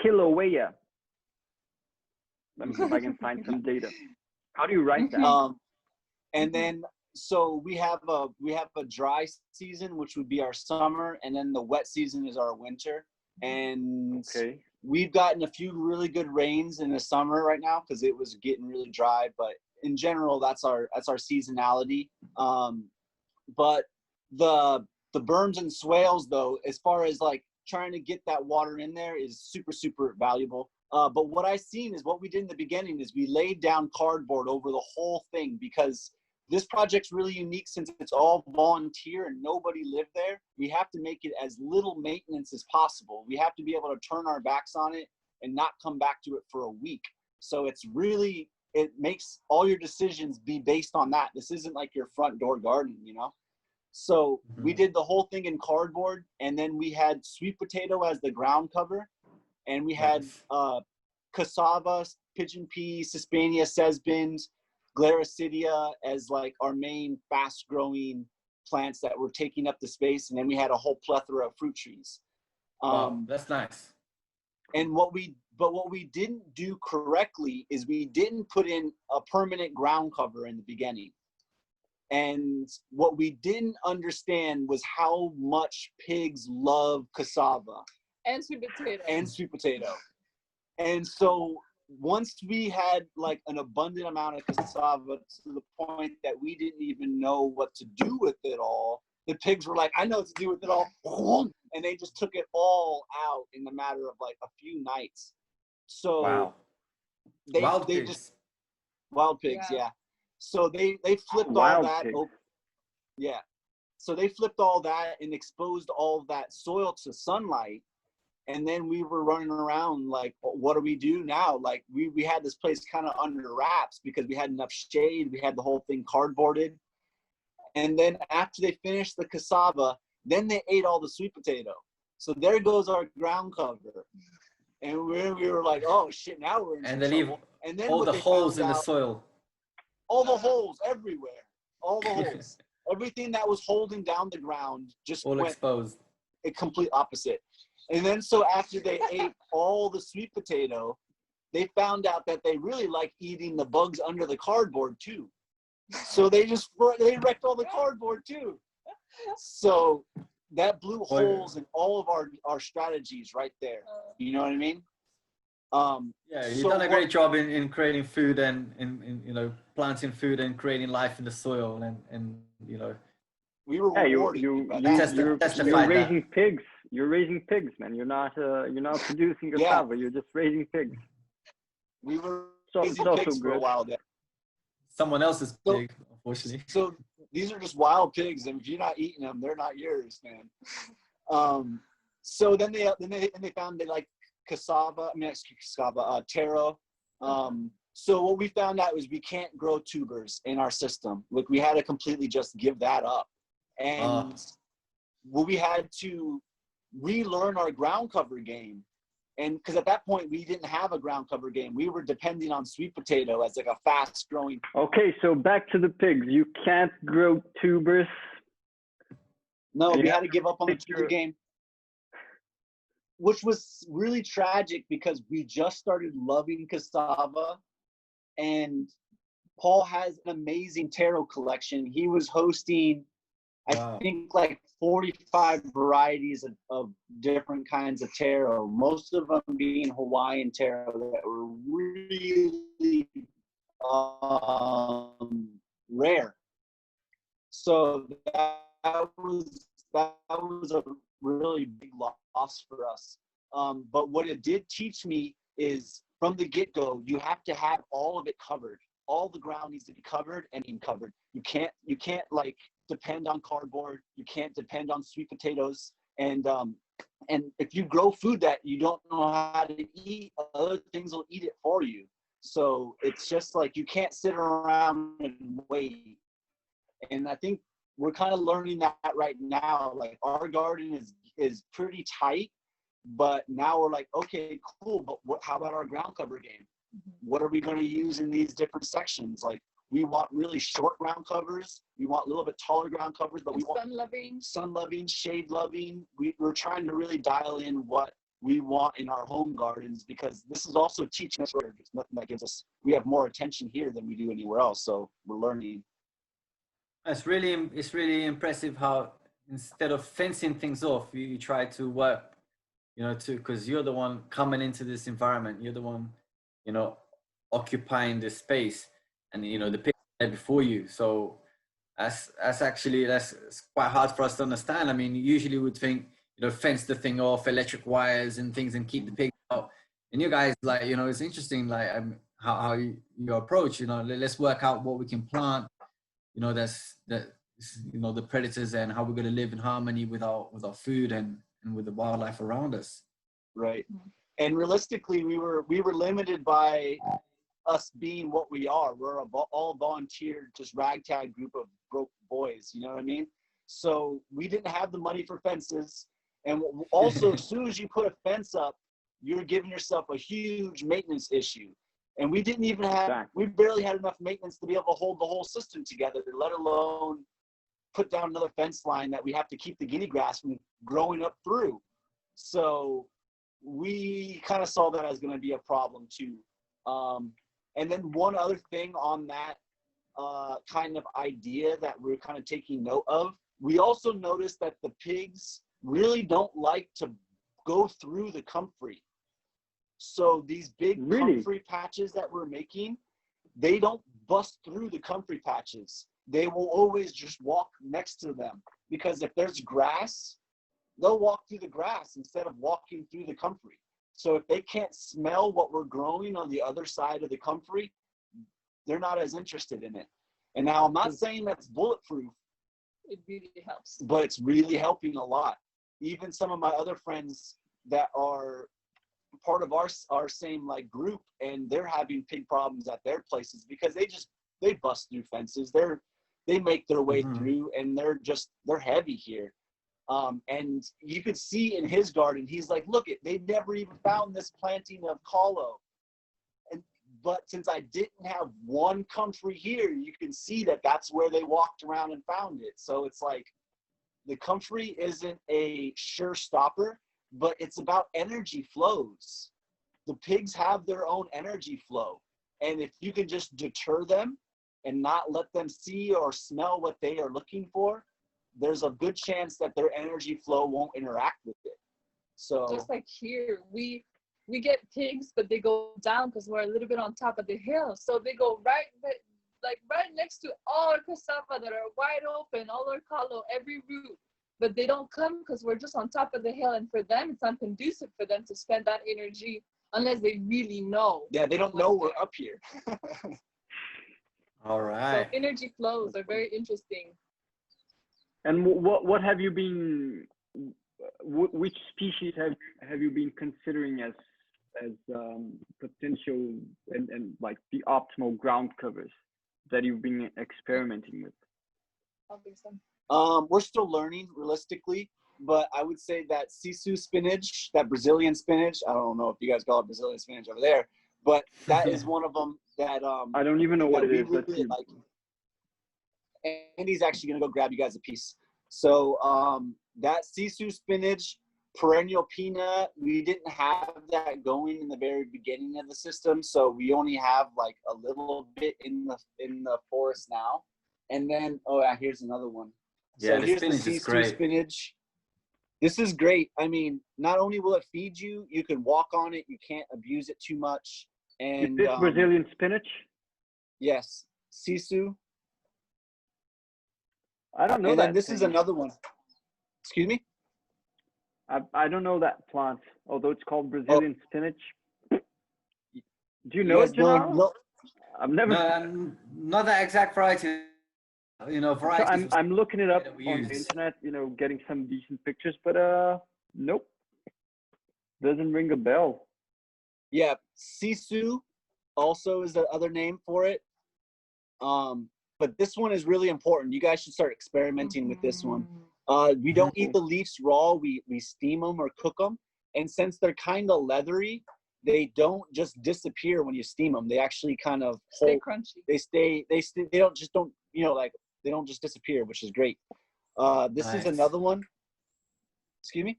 Kilauea. Let me see if I can find some data. How do you write that? And then so we have a dry season, which would be our summer, and then the wet season is our winter. And we've gotten a few really good rains in the summer right now because it was getting really dry. But in general, that's our seasonality. But the berms and swales, though, as far as like trying to get that water in there, is super, super valuable. But what I seen is what we did in the beginning is we laid down cardboard over the whole thing, because this project's really unique since it's all volunteer and nobody lived there. We have to make it as little maintenance as possible. We have to be able to turn our backs on it and not come back to it for a week. So it's really, it makes all your decisions be based on that. This isn't like your front door garden, you know? So we did the whole thing in cardboard, and then we had sweet potato as the ground cover, and we had cassava, pigeon pea, Cispania, sesbins, Glaracidia as like our main fast growing plants that were taking up the space. And then we had a whole plethora of fruit trees. Wow, that's nice. And what we didn't do correctly is we didn't put in a permanent ground cover in the beginning. And what we didn't understand was how much pigs love cassava. And sweet potato. And sweet potato. And so once we had like an abundant amount of cassava to the point that we didn't even know what to do with it all, the pigs were like, I know what to do with it all. And they just took it all out in a matter of like a few nights. So wow. Wild pigs. Wild pigs, yeah. So they flipped all that. Yeah. So they flipped all that and exposed all that soil to sunlight. And then we were running around like, what do we do now? Like we had this place kind of under wraps because we had enough shade. We had the whole thing cardboarded. And then after they finished the cassava, then they ate all the sweet potato. So there goes our ground cover. And we were like, oh shit, now we're in and they leave and then all the holes in the soil. All the holes everywhere. All the holes. Everything that was holding down the ground just all went exposed. A complete opposite. And then so after they ate all the sweet potato, they found out that they really like eating the bugs under the cardboard too. So they wrecked all the cardboard too. So that blew holes in all of our strategies right there. You know what I mean? Yeah, you've done a great job in creating food and in you know, planting food and creating life in the soil and you know. We were you're raising pigs. You're raising pigs, man. You're not producing cassava. You're just raising pigs. We were raising pigs for a while there. Someone else's pig, unfortunately. So these are just wild pigs, and if you're not eating them, they're not yours, man. So then they found they like cassava. I mean, cassava, taro. So what we found out was we can't grow tubers in our system. Like we had to completely just give that up. And we had to relearn our ground cover game. And because at that point we didn't have a ground cover game, we were depending on sweet potato as like a fast growing. Okay, so back to the pigs. You can't grow tubers. No, we had to give up on the tuber game, which was really tragic because we just started loving cassava, and Paul has an amazing taro collection. He was hosting, I think, like 45 varieties of different kinds of taro, most of them being Hawaiian taro that were really rare. So that was a really big loss for us. But what it did teach me is from the get-go, you have to have all of it covered. All the ground needs to be covered and being covered. You can't like depend on cardboard. You can't depend on sweet potatoes. And if you grow food that you don't know how to eat, other things will eat it for you. So it's just like you can't sit around and wait. And I think we're kind of learning that right now. Like our garden is pretty tight, but now we're like, okay, cool. But how about our ground cover game? What are we going to use in these different sections? Like we want really short ground covers. We want a little bit taller ground covers, but we want sun loving, shade loving. We're trying to really dial in what we want in our home gardens, because this is also teaching us. It's nothing that gives us, we have more attention here than we do anywhere else. So we're learning. It's really impressive how instead of fencing things off, you try to work, because you're the one coming into this environment. You're the one, occupying the space, and the pigs there before you. So that's quite hard for us to understand. I mean, usually we'd think, fence the thing off, electric wires and things, and keep the pigs out. And you guys, like, it's interesting, like how you approach. Let's work out what we can plant. The predators, and how we're going to live in harmony with our food and with the wildlife around us. Right. And realistically, we were limited by us being what we are. We're all volunteer, just ragtag group of broke boys. You know what I mean? So we didn't have the money for fences. And also, as soon as you put a fence up, you're giving yourself a huge maintenance issue. And we didn't even have, we barely had enough maintenance to be able to hold the whole system together, let alone put down another fence line that we have to keep the guinea grass from growing up through. So we kind of saw that as going to be a problem too. And then one other thing on that kind of idea that we're kind of taking note of, we also noticed that the pigs really don't like to go through the comfrey. So these big comfrey patches that we're making, they don't bust through the comfrey patches. They will always just walk next to them, because if there's grass, they'll walk through the grass instead of walking through the comfrey. So if they can't smell what we're growing on the other side of the comfrey, they're not as interested in it. And now I'm not saying that's bulletproof. It really helps. But it's really helping a lot. Even some of my other friends that are part of our same like group, and they're having pig problems at their places because they bust through fences. They make their way through, and they're heavy here. And you could see in his garden, he's like, look, they never even found this planting of callo. But since I didn't have one comfrey here, you can see that that's where they walked around and found it. So it's like the comfrey isn't a sure stopper, but it's about energy flows. The pigs have their own energy flow. And if you can just deter them and not let them see or smell what they are looking for, there's a good chance that their energy flow won't interact with it. So just like here, we get pigs, but they go down because we're a little bit on top of the hill. So they go right next to all our cassava that are wide open, all our callo, every root. But they don't come because we're just on top of the hill. And for them, it's unconducive for them to spend that energy unless they really know. Yeah, they don't know we're up here. All right. So energy flows are very interesting. And what have you been, which species have you been considering as potential and like the optimal ground covers that you've been experimenting with? We're still learning realistically, but I would say that sisu spinach, that Brazilian spinach, I don't know if you guys call it Brazilian spinach over there, but that is one of them that I don't even know what it is. Really like. Andy's actually gonna go grab you guys a piece. So that sisu spinach, perennial peanut, we didn't have that going in the very beginning of the system, so we only have like a little bit in the forest now. And then here's another one. Yeah, so the here's spinach the is sisu great. spinach. This is great. I mean, not only will it feed you, you can walk on it. You can't abuse it too much. And is this Brazilian spinach? Yes, sisu. I don't know and that. Then this is another one. Excuse me? I don't know that plant, although it's called Brazilian spinach. Do you know it, Janaro? No, I've never. No, not that exact variety. You know, So varieties. I'm looking it up that we on the use. internet, you know, getting some decent pictures, but nope, doesn't ring a bell. yeah, Sisu also is the other name for it. But this one is really important. You guys should start experimenting with this one. We don't eat the leaves raw. We steam them or cook them. And since they're kind of leathery, they don't just disappear when you steam them. They actually kind of Stay crunchy. They don't just don't, you know, like they don't just disappear, which is great. This is another one. Excuse me.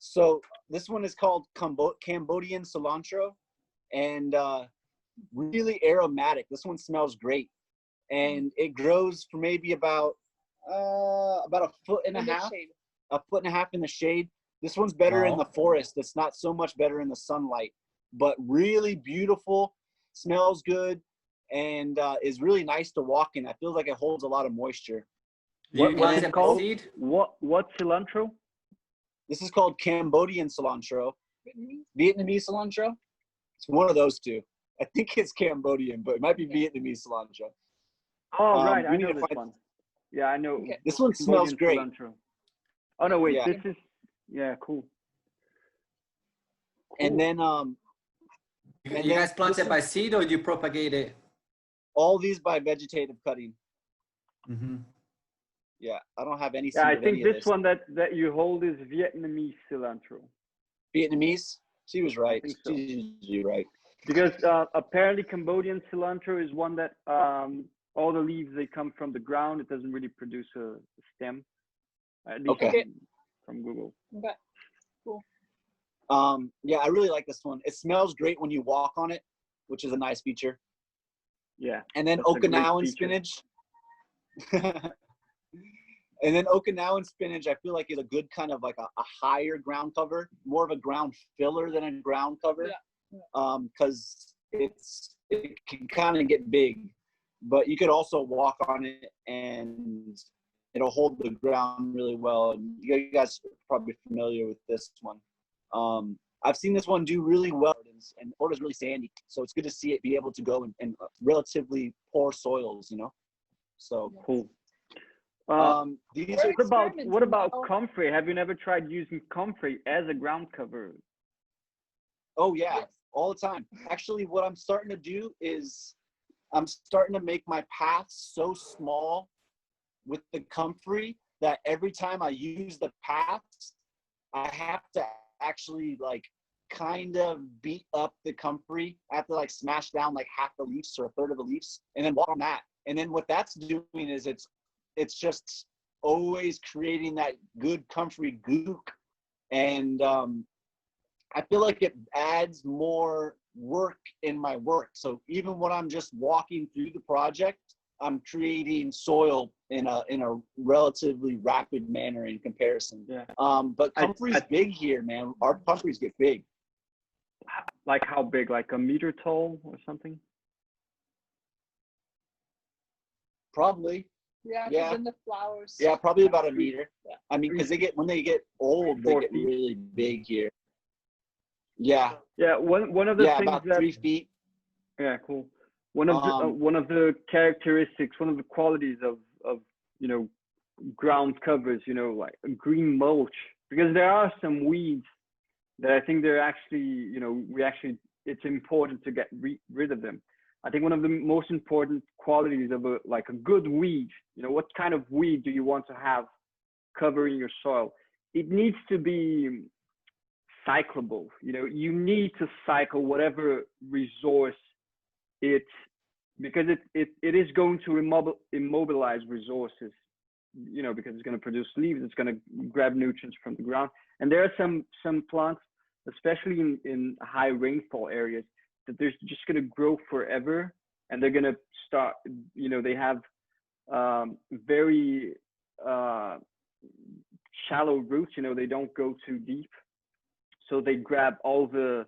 So this one is called Cambodian Cilantro, and really aromatic. This one smells great, and it grows for maybe about a foot and a half, in the shade. This one's better in the forest. It's not so much better in the sunlight, but really beautiful, smells good, and is really nice to walk in. I feel like it holds a lot of moisture. What's it called? What cilantro? This is called Cambodian cilantro. Vietnamese cilantro? It's one of those two. I think it's Cambodian, but it might be Vietnamese cilantro. Oh, right. I know this one. Yeah, I know. Okay. This one smells great. Cilantro. Oh, no, wait. Yeah. This is, yeah, cool. And then, you guys plant it by seed or do you propagate it? All these by vegetative cutting. Mm-hmm. Yeah, I don't have any seed. Yeah, I think this one that you hold is Vietnamese cilantro. Vietnamese? She was right. So. She's right. Because apparently Cambodian cilantro is one that all the leaves, they come from the ground. It doesn't really produce a stem. At least from Google. Okay, cool. Yeah, I really like this one. It smells great when you walk on it, which is a nice feature. Yeah. And then Okinawan spinach. And then Okinawan spinach, I feel like is a good kind of like a higher ground cover, more of a ground filler than a ground cover. Yeah. Because it can kind of get big, but you could also walk on it and it'll hold the ground really well. And you guys are probably familiar with this one. I've seen this one do really well, and Florida's really sandy, so it's good to see it be able to go in relatively poor soils, you know. So cool. What about comfrey? Have you never tried using comfrey as a ground cover? Oh yeah, all the time. Actually, what I'm starting to do is I'm starting to make my paths so small with the comfrey that every time I use the paths, I have to actually like kind of beat up the comfrey. I have to like smash down like half the leaves or a third of the leaves and then walk on that. And then what that's doing is it's just always creating that good comfrey gook. And I feel like it adds more work in my work. So even when I'm just walking through the project, I'm creating soil in a relatively rapid manner in comparison. Yeah. But comfrey's big here, man. Our comfreys get big. Like how big? Like a meter tall or something? Probably. Yeah. Then the flowers. Yeah, probably about a meter. Yeah. I mean, because when they get old, they get really big here. Yeah. Yeah. One of the things about 3 feet. Yeah, cool. One of the characteristics, one of the qualities of you know, ground covers, you know, like green mulch, because there are some weeds that I think they're actually, you know, it's important to get rid of them. I think one of the most important qualities of a good weed, you know, what kind of weed do you want to have covering your soil? It needs to be cyclable. You know, you need to cycle whatever resource because it is going to immobilize resources, you know, because it's going to produce leaves, it's going to grab nutrients from the ground. And there are some plants, especially in high rainfall areas, that they're just going to grow forever, and they're going to start, you know, they have very shallow roots, you know, they don't go too deep. So they grab all the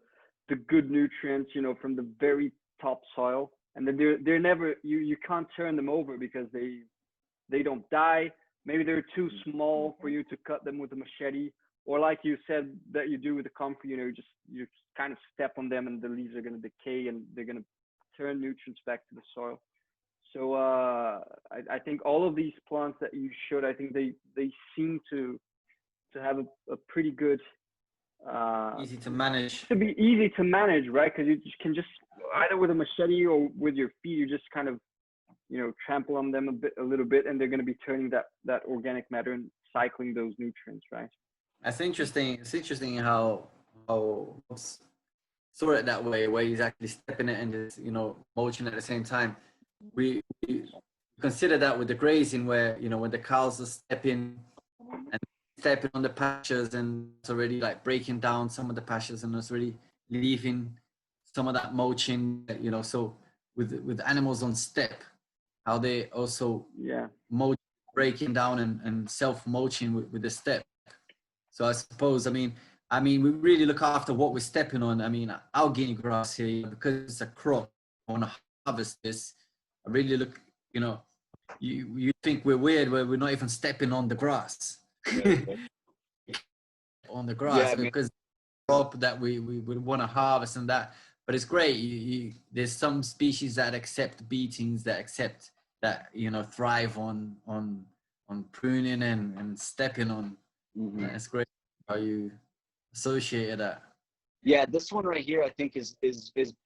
good nutrients, you know, from the very top soil. And then they're never, you can't turn them over because they don't die. Maybe they're too small for you to cut them with a machete, or like you said that you do with the comfrey, you know, you just kind of step on them and the leaves are going to decay and they're going to turn nutrients back to the soil. So I think all of these plants that you showed, I think they seem to have a pretty good easy to manage. To be easy to manage, right? Because you can just either with a machete or with your feet, you just kind of, you know, trample on them a little bit, and they're going to be turning that organic matter and cycling those nutrients, right? That's interesting. It's interesting how saw it that way, where he's actually stepping it and just, you know, mulching at the same time. We consider that with the grazing, where, you know, when the cows are stepping on the pastures, and it's already like breaking down some of the pastures, and it's already leaving some of that mulching, you know. So with animals on step, how they also mulch, breaking down and self mulching with the step. So I suppose, I mean, we really look after what we're stepping on. I mean, our guinea grass here, because it's a crop, I want to harvest this. I really look, you know, you think we're weird where we're not even stepping on the grass. On the grass, because the crop that we would want to harvest and that. But it's great. There's some species that accept beatings, that accept that, you know, thrive on pruning and stepping on. Mm-hmm. It's great how you associated that. Yeah, this one right here, I think is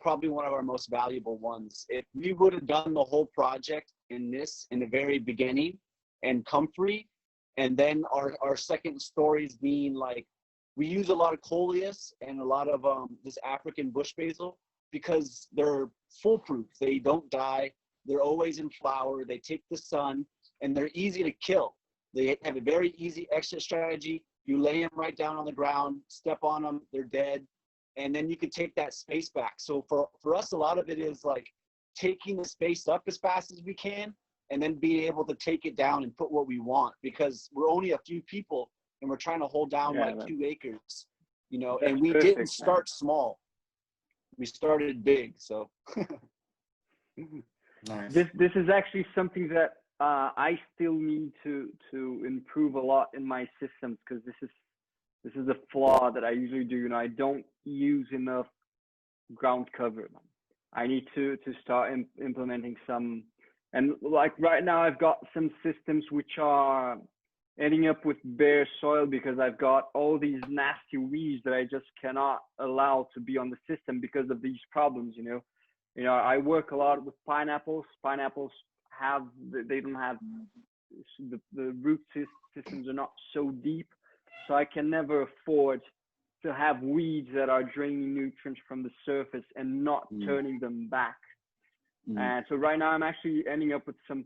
probably one of our most valuable ones. If we would have done the whole project in the very beginning and comfrey, and then our second stories being like, we use a lot of coleus and a lot of this African bush basil because they're foolproof. They don't die. They're always in flower. They take the sun, and they're easy to kill. They have a very easy exit strategy. You lay them right down on the ground, step on them, they're dead. And then you can take that space back. So for us, a lot of it is like taking the space up as fast as we can, and then being able to take it down and put what we want, because we're only a few people and we're trying to hold down 2 acres, you know. And we didn't start small. We started big, so. Nice. This is actually something that I still need to improve a lot in my systems, because this is a flaw that I usually do. You know, I don't use enough ground cover. I need to start implementing some, and like right now I've got some systems which are ending up with bare soil because I've got all these nasty weeds that I just cannot allow to be on the system because of these problems. You know, I work a lot with pineapples. Pineapples they don't have the root systems are not so deep, so I can never afford to have weeds that are draining nutrients from the surface and not turning them back. And so right now I'm actually ending up with some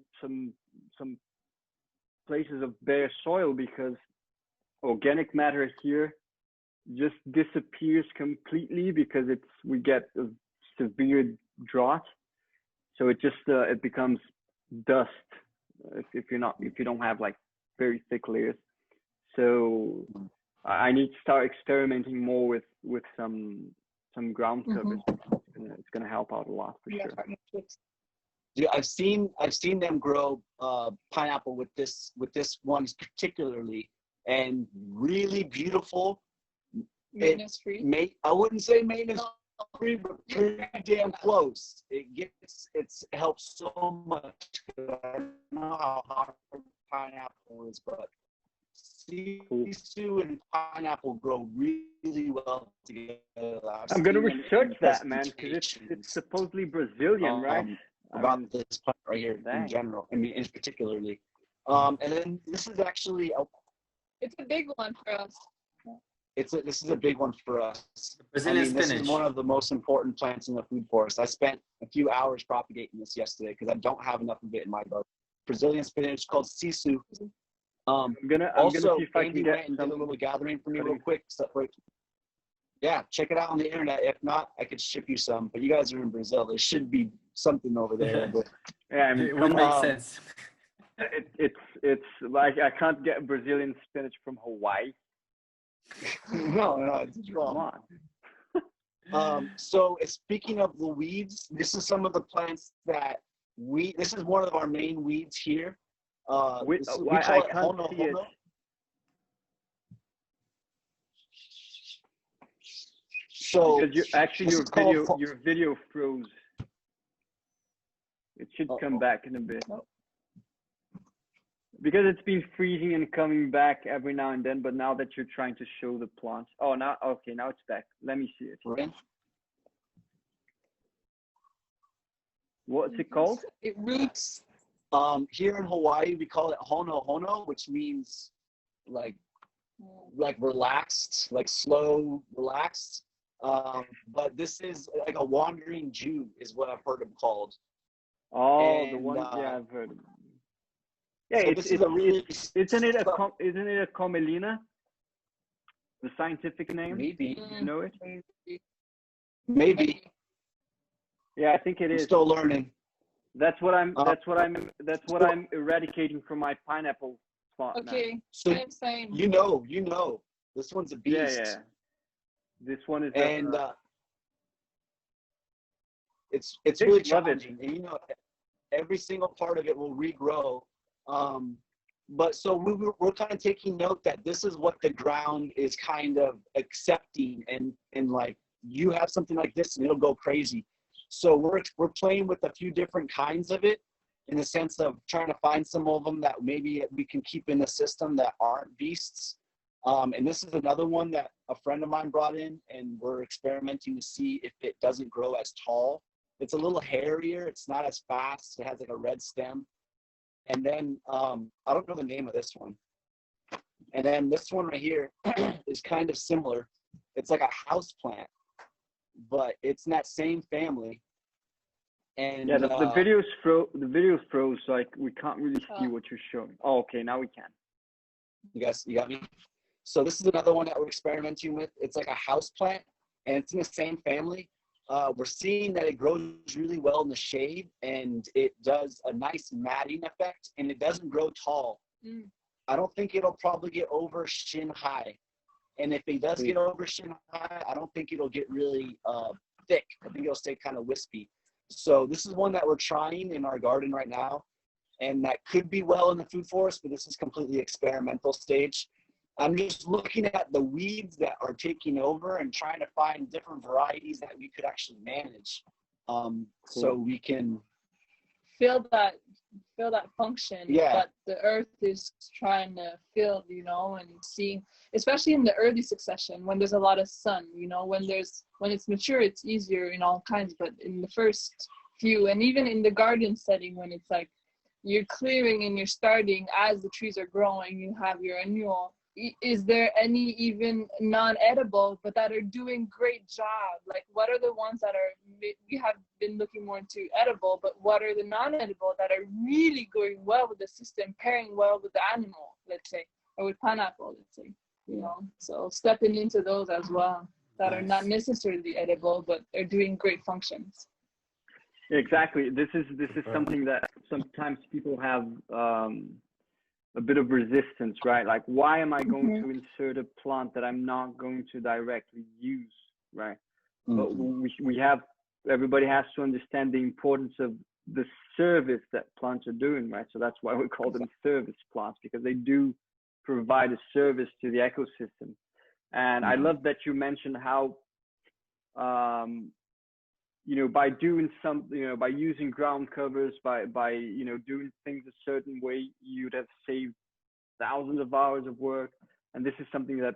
places of bare soil because organic matter here just disappears completely because we get a severe drought. So it just it becomes dust if you don't have like very thick layers. So I need to start experimenting more with some ground covers. It's gonna help out a lot for sure. Yeah, I've seen them grow pineapple with this one particularly, and really beautiful. Maintenance free. I wouldn't say maintenance free, but pretty damn close. It helps so much. I don't know how hard pineapple is, but Sisu and pineapple grow really well together. I'm gonna research that, man, because it's supposedly Brazilian, right? About this plant right here in general, I mean, in particularly. And then this is actually it's a big one for us. This is a big one for us. Brazilian spinach. This is one of the most important plants in the food forest. I spent a few hours propagating this yesterday because I don't have enough of it in my garden. Brazilian spinach called Sisu. I'm gonna see if I can get a little gathering for me real quick. Yeah, check it out on the internet. If not, I could ship you some. But you guys are in Brazil. There should be something over there. But, yeah, I mean, it would make sense. It's like I can't get Brazilian spinach from Hawaii. No, it's wrong. So speaking of the weeds, this is some of the plants that this is one of our main weeds here. We call it can't see it. So because actually this is called your video froze. It should come back in a bit. Because it's been freezing and coming back every now and then, but now that you're trying to show the plants. Oh, now, okay, now it's back. Let me see it. What's it called? It roots. Here in Hawaii, we call it hono hono, which means like relaxed, like slow, relaxed. But this is like a wandering Jew is what I've heard him called. Oh, and, the one, yeah, I've heard of it. Yeah, so isn't it a Comelina? The scientific name? Maybe. You know it? Maybe. Yeah, I think it is. I'm still learning. That's what I'm eradicating from my pineapple plot. Okay. Now. So same. you know, this one's a beast. Yeah. This one is. And it's really challenging. And every single part of it will regrow. But so we're kind of taking note that this is what the ground is kind of accepting, and like you have something like this and it'll go crazy. So we're playing with a few different kinds of it in the sense of trying to find some of them that maybe we can keep in the system that aren't beasts. And this is another one that a friend of mine brought in, and we're experimenting to see if it doesn't grow as tall. It's a little hairier. It's not as fast. It has like a red stem. And then I don't know the name of this one. And then this one right here is kind of similar. It's like a house plant, but it's in that same family. And yeah, the video's froze, so we can't really see what you're showing. Oh, okay, now we can. You got me? So this is another one that we're experimenting with. It's like a house plant, and it's in the same family. We're seeing that it grows really well in the shade, and it does a nice matting effect, and it doesn't grow tall. I don't think it'll probably get over shin high. And if it does get over shin high, I don't think it'll get really thick. I think it'll stay kind of wispy. So this is one that we're trying in our garden right now, and that could be well in the food forest, but this is completely experimental stage. I'm just looking at the weeds that are taking over and trying to find different varieties that we could actually manage, so we can feel that function that the earth is trying to fill, and seeing, especially in the early succession when there's a lot of sun, when it's mature, it's easier in all kinds, but in the first few, and even in the garden setting, when it's like you're clearing and you're starting as the trees are growing, you have your annual. Is there any even non-edible but that are doing great job? Like, what are the ones that we have been looking more into edible, but what are the non-edible that are really going well with the system, pairing well with the animal, let's say, or with pineapple, let's say, so stepping into those as well that are not necessarily edible but are doing great functions. Exactly. This is something that sometimes people have a bit of resistance, right? Like, why am I going to insert a plant that I'm not going to directly use, right? But everybody has to understand the importance of the service that plants are doing, right? So that's why we call them service plants, because they do provide a service to the ecosystem. And I love that you mentioned how, by doing by using ground covers, by doing things a certain way, you'd have saved thousands of hours of work. And this is something that,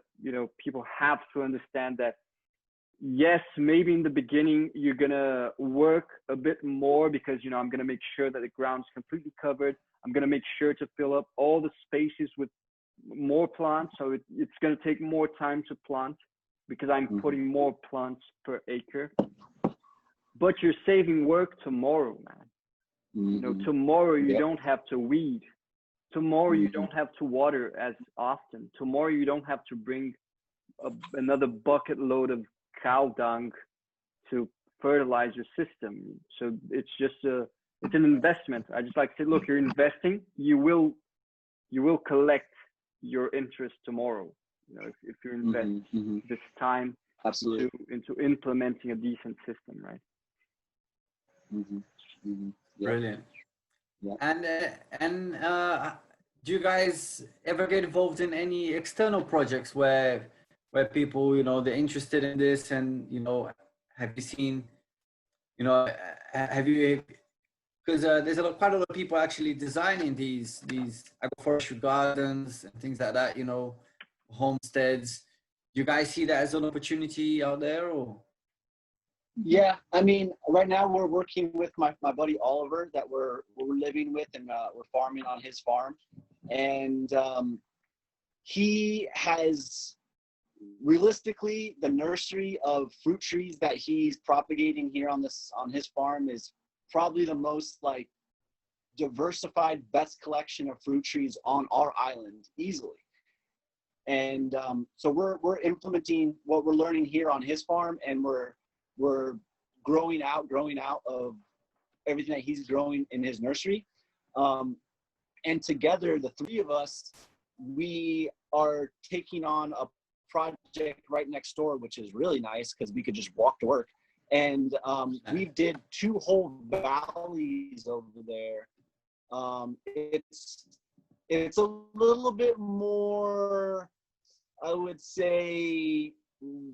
people have to understand, that yes, maybe in the beginning, you're gonna work a bit more because, I'm gonna make sure that the ground's completely covered. I'm gonna make sure to fill up all the spaces with more plants. So it's gonna take more time to plant because I'm putting more plants per acre. But you're saving work tomorrow, man. Tomorrow you don't have to weed. Tomorrow you don't have to water as often. Tomorrow you don't have to bring another bucket load of cow dung to fertilize your system. So it's an investment. I just like to say, look, you're investing. You will collect your interest tomorrow. If you invest this time absolutely into implementing a decent system, right? Brilliant. And do you guys ever get involved in any external projects where where people, you know, they're interested in this, and, you know, have you seen, you know, have you, because there's quite a lot of people actually designing these agroforestry gardens and things like that, you know, homesteads. Do you guys see that as an opportunity out there, or? Yeah, I mean, right now we're working with my buddy Oliver that we're living with, and we're farming on his farm, and he has, realistically, the nursery of fruit trees that he's propagating here on his farm is probably the most like diversified, best collection of fruit trees on our island easily. And so we're implementing what we're learning here on his farm, and we're growing out of everything that he's growing in his nursery. And together, the three of us, we are taking on a project right next door, which is really nice because we could just walk to work. And we did 2 whole valleys over there. It's a little bit more, I would say,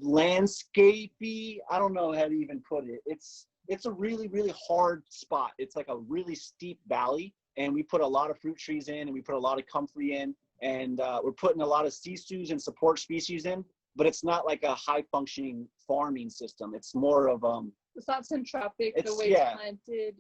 landscapey. I don't know how to even put it. It's a really, really hard spot. It's like a really steep valley, and we put a lot of fruit trees in, and we put a lot of comfrey in, and we're putting a lot of sisus and support species in, but it's not like a high functioning farming system. It's more of it's not centropic the way yeah. it's planted.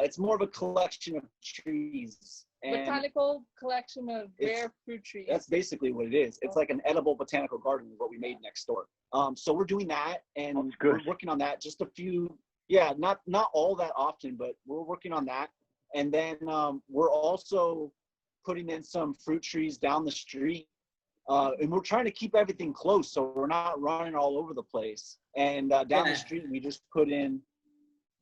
It's more of a collection of trees. Botanical collection of rare fruit trees. That's basically what it is. It's like an edible botanical garden, what we made next door. So we're doing that, and we're working on that. Just a few, not all that often, but we're working on that. And then we're also putting in some fruit trees down the street, and we're trying to keep everything close, so we're not running all over the place. And down the street, we just put in,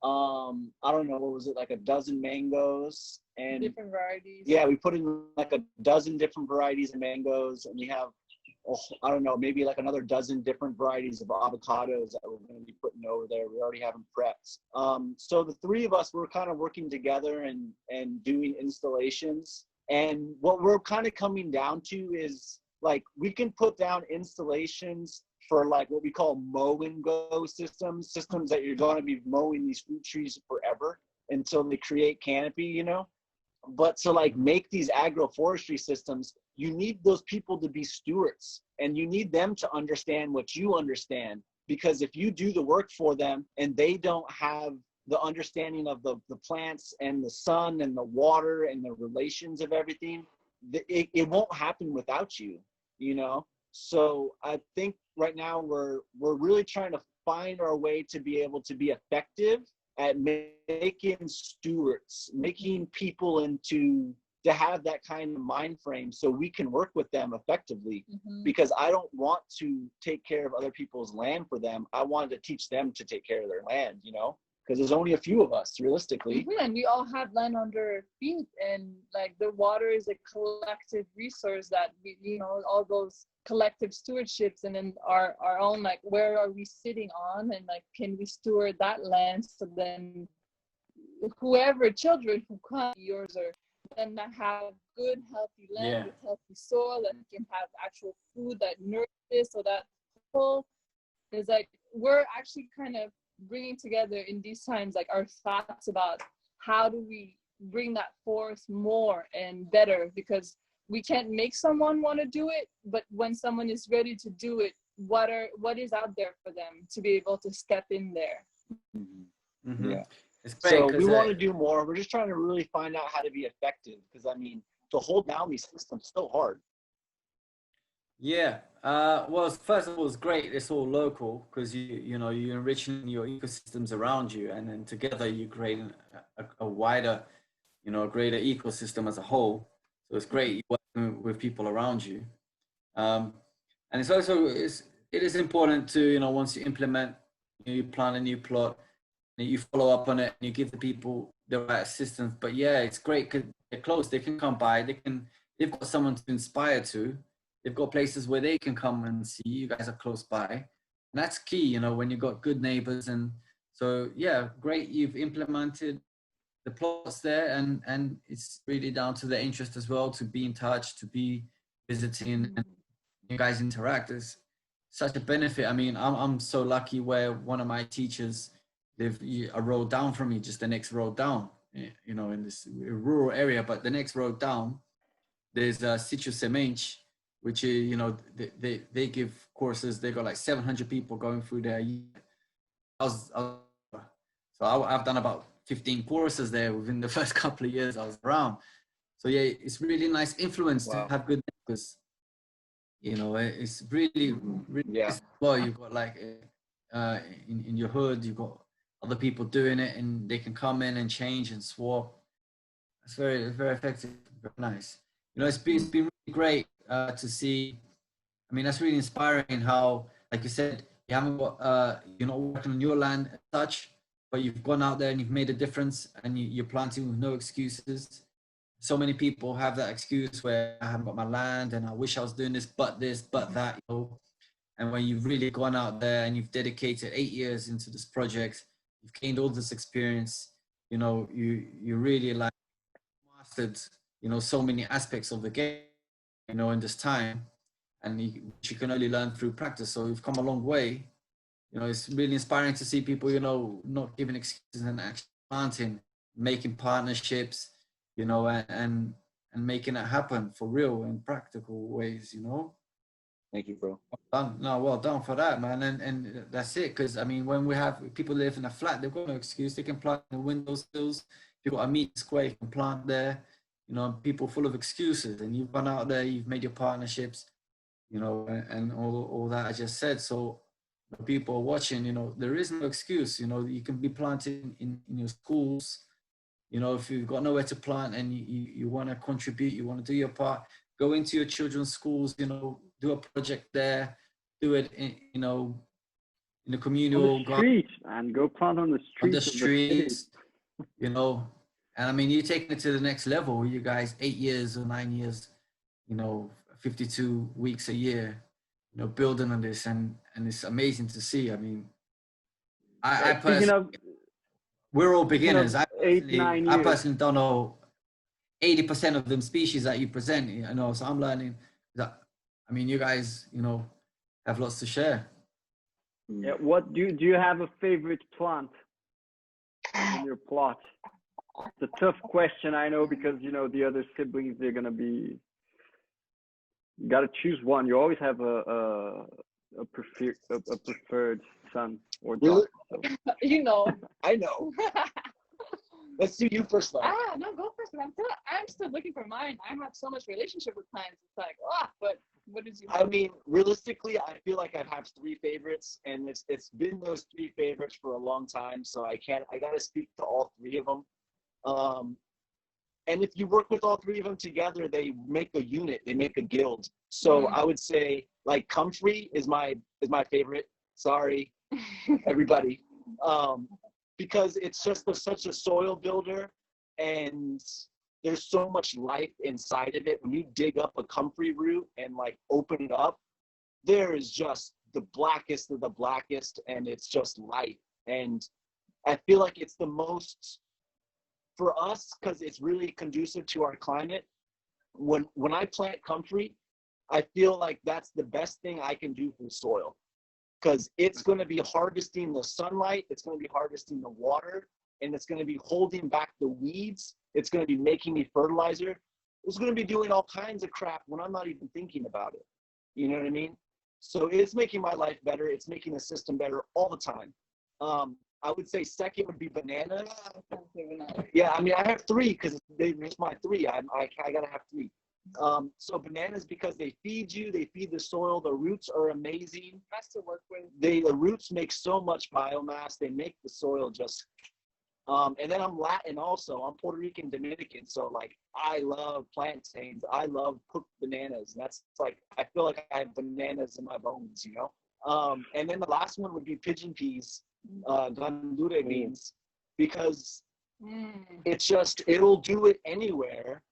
I don't know, what was it, like a dozen mangoes and different varieties. Yeah, we put in like a dozen different varieties of mangoes, and we have, I don't know, maybe like another dozen different varieties of avocados that we're going to be putting over there. We already have them prepped. So the three of us, we're kind of working together and doing installations. And what we're kind of coming down to is, like, we can put down installations for like what we call mow and go systems that you're going to be mowing these fruit trees forever until they create canopy, you know. But to like make these agroforestry systems, you need those people to be stewards, and you need them to understand what you understand, because if you do the work for them and they don't have the understanding of the plants and the sun and the water and the relations of everything, it won't happen without you, you know. So I think right now we're really trying to find our way to be able to be effective at making stewards, making people to have that kind of mind frame so we can work with them effectively. Because I don't want to take care of other people's land for them. I wanted to teach them to take care of their land, you know, because there's only a few of us realistically. And we all have land under our feet, and like the water is a collective resource that we, you know, all those collective stewardships, and then our own, like, where are we sitting on, and like, can we steward that land so then whoever children who come yours are then have good healthy land with healthy soil, and can have actual food that nourishes, so that people is like, we're actually kind of bringing together in these times like our thoughts about how do we bring that forth more and better, because we can't make someone want to do it, but when someone is ready to do it, what is out there for them to be able to step in there. Yeah, it's great. So we want to do more. We're just trying to really find out how to be effective, because I mean, to hold down these systems is so hard. Well, first of all, it's great it's all local, because you know, you're enriching your ecosystems around you, and then together you create a wider, you know, a greater ecosystem as a whole. So it's great working with people around you, and it's also it is important to, you know, once you implement, you plant a new plot, and you follow up on it, and you give the people the right assistance. But yeah, it's great because they're close. They can come by. They've got someone to inspire to. They've got places where they can come and see. You guys are close by, and that's key, you know, when you've got good neighbors. And so yeah, great, you've implemented the plots there, and it's really down to the interest as well to be in touch, to be visiting, and you guys interact. It's such a benefit. I mean, I'm so lucky where one of my teachers live a road down from me, just the next road down, you know, in this rural area, but the next road down, there's a Citrus Semench, which is, you know, they give courses. They got like 700 people going through there. I've done about 15 courses there within the first couple of years I was around. So yeah, it's really nice influence to have good neighbors. You know, it's really nice. Well, you've got like in your hood, you've got other people doing it, and they can come in and change and swap. It's very effective, very nice. You know, it's been really great to see. I mean, that's really inspiring how, like you said, you haven't got, you're not working on your land as such, but you've gone out there and you've made a difference, and you're planting with no excuses. So many people have that excuse where I haven't got my land and I wish I was doing this, but that, you know. And when you've really gone out there and you've dedicated 8 years into this project, you've gained all this experience, you know, you really like mastered, you know, so many aspects of the game, you know, in this time, and you can only learn through practice. So you've come a long way. You know, it's really inspiring to see people, you know, not giving excuses and actually planting, making partnerships, you know, and making it happen for real in practical ways, you know. Thank you, bro. Well done for that, man. And that's it. Because I mean, when we have people live in a flat, they've got no excuse. They can plant in the windowsills. If you've got a meat square, you can plant there. You know, people full of excuses. And you've gone out there, you've made your partnerships, you know, and all that I just said. So the people watching, you know, there is no excuse. You know, you can be planting in your schools. You know, if you've got nowhere to plant and you want to contribute, you want to do your part, go into your children's schools, you know, do a project there, do it, you know, in the communal streets, and go plant on the streets. You know. And I mean, you're taking it to the next level. You guys, 8 years or 9 years, you know, 52 weeks a year, you know, building on this, and it's amazing to see. I mean, I personally, we're all beginners. I personally don't know 80% of them species that you present, you know, so I'm learning that. I mean, you guys, you know, have lots to share. Yeah. What do you have a favorite plant in your plot? It's a tough question, I know, because, you know, the other siblings, they're gonna be, you gotta choose one. You always have a preferred son or daughter. So. You know. I know. Let's do you first, though. No, go first. I'm still looking for mine. I have so much relationship with plants. It's like, but what is your? I mean, realistically, I feel like I have 3 favorites, and it's been those 3 favorites for a long time. So I gotta speak to all 3 of them. And if you work with all 3 of them together, they make a unit. They make a guild. So I would say, like, comfrey is my favorite. Sorry, everybody. Because it's just such a soil builder, and there's so much life inside of it. When you dig up a comfrey root and like open it up, there is just the blackest of the blackest, and it's just life. And I feel like it's the most, for us, because it's really conducive to our climate. When I plant comfrey, I feel like that's the best thing I can do for soil. Because it's going to be harvesting the sunlight, it's going to be harvesting the water, and it's going to be holding back the weeds. It's going to be making me fertilizer. It's going to be doing all kinds of crap when I'm not even thinking about it. You know what I mean? So it's making my life better. It's making the system better all the time. I would say second would be bananas. Yeah, I mean, I have 3 because it's my 3. I got to have 3. So bananas, because they feed you, they feed the soil. The roots are amazing. Nice to work with. The roots make so much biomass. They make the soil just. And then I'm Latin also. I'm Puerto Rican Dominican. So like, I love plantains. I love cooked bananas. And that's like, I feel like I have bananas in my bones, you know? And then the last one would be pigeon peas, gandure beans, because it's just, it'll do it anywhere.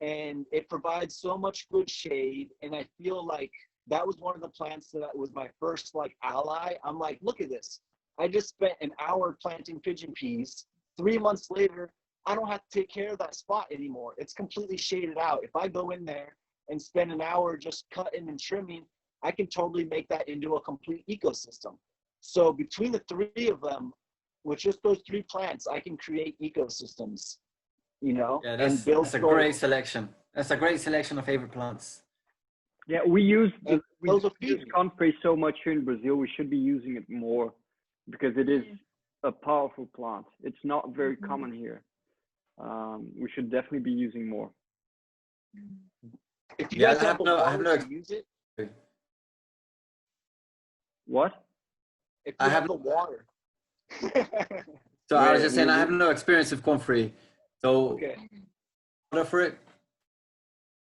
And it provides so much good shade. And I feel like that was one of the plants that was my first like ally. I'm like, look at this. I just spent an hour planting pigeon peas. 3 months later, I don't have to take care of that spot anymore. It's completely shaded out. If I go in there and spend an hour just cutting and trimming, I can totally make that into a complete ecosystem. So between the three of them, with just those 3 plants, I can create ecosystems, you know, Yeah, and build that's a soil. great selection. That's a great selection of favorite plants. Yeah, we use And those will feed use me. comfrey so much here in Brazil. We should be using it more because it is a powerful plant. It's not very common here. We should definitely be using more. If you Yeah, guys have the water to use it, What? if you have the water. So I was just saying, I have no experience with comfrey. So, Okay. water for it?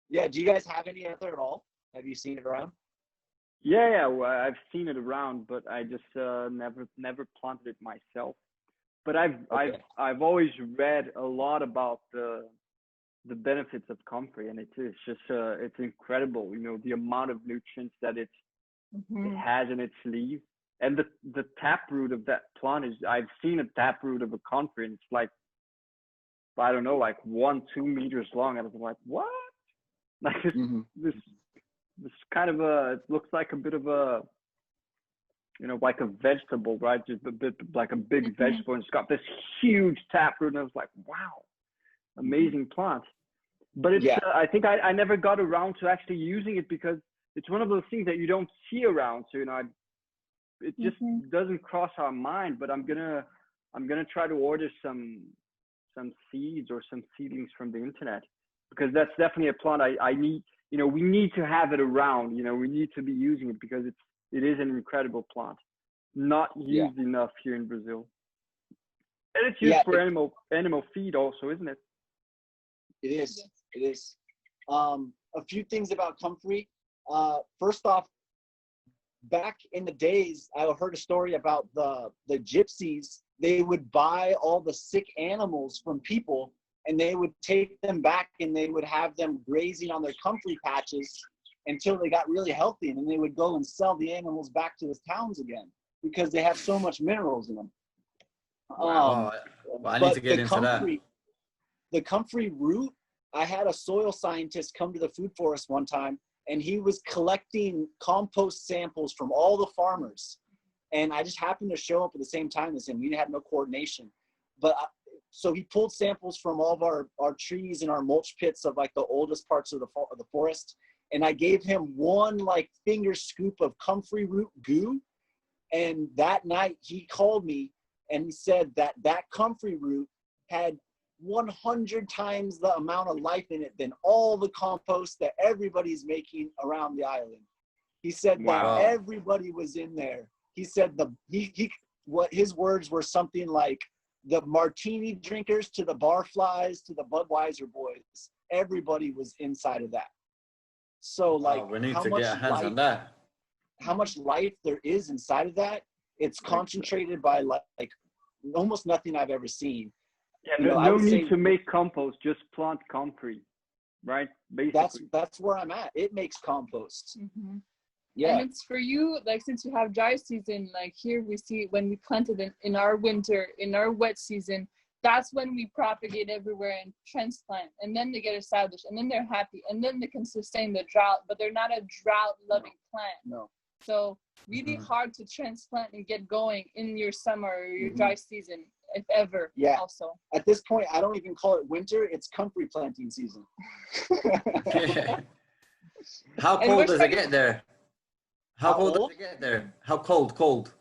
Yeah, do you guys have any other at all? Have you seen it around? Yeah, well, I've seen it around, but I just never planted it myself. But I've always read a lot about the benefits of comfrey, and it's just it's incredible, you know, the amount of nutrients that it has in its leaves, and the taproot of that plant is, I've seen a taproot of a comfrey, and it's like, I don't know, like 1-2 meters long, and I'm like, what? Like this kind of it looks like a bit of a, you know, like a vegetable, right? Just a bit like a big vegetable, and it's got this huge taproot, and I was like, wow, amazing plant. But it's I think I never got around to actually using it because it's one of those things that you don't see around. So, you know, it just doesn't cross our mind. But I'm gonna try to order some seeds or some seedlings from the internet, because that's definitely a plant I need. You know, we need to have it around. You know, we need to be using it because it is an incredible plant, not used enough here in Brazil. And it's used for animal feed also, isn't it? It is. It is. A few things about comfrey. First off, back in the days, I heard a story about the gypsies. They would buy all the sick animals from people, and they would take them back, and they would have them grazing on their comfrey patches until they got really healthy, and then they would go and sell the animals back to the towns again because they have so much minerals in them. Wow. Well, I need to get into that. The comfrey root, I had a soil scientist come to the food forest one time, and he was collecting compost samples from all the farmers. And I just happened to show up at the same time as him. We had no coordination. But so he pulled samples from all of our trees and our mulch pits of like the oldest parts of the forest. And I gave him one like finger scoop of comfrey root goo. And that night he called me and he said that comfrey root had 100 times the amount of life in it than all the compost that everybody's making around the island. He said that everybody was in there. He said what his words were something like, the martini drinkers to the bar flies to the Budweiser boys, everybody was inside of that. So like, we need to get our hands on that. How much life there is inside of that, it's concentrated by like almost nothing I've ever seen. Yeah, no need to make compost, just plant comfrey, right? Basically. That's where I'm at. It makes compost. Yeah. And it's for you, like, since you have dry season, like here we see when we planted in our winter, in our wet season, that's when we propagate everywhere and transplant, and then they get established, and then they're happy, and then they can sustain the drought, but they're not a drought-loving plant. No. So really hard to transplant and get going in your summer or your dry season, if ever. Yeah. Also. At this point, I don't even call it winter. It's comfrey planting season. How cold does it get there? How cold does it get there? How cold? Cold.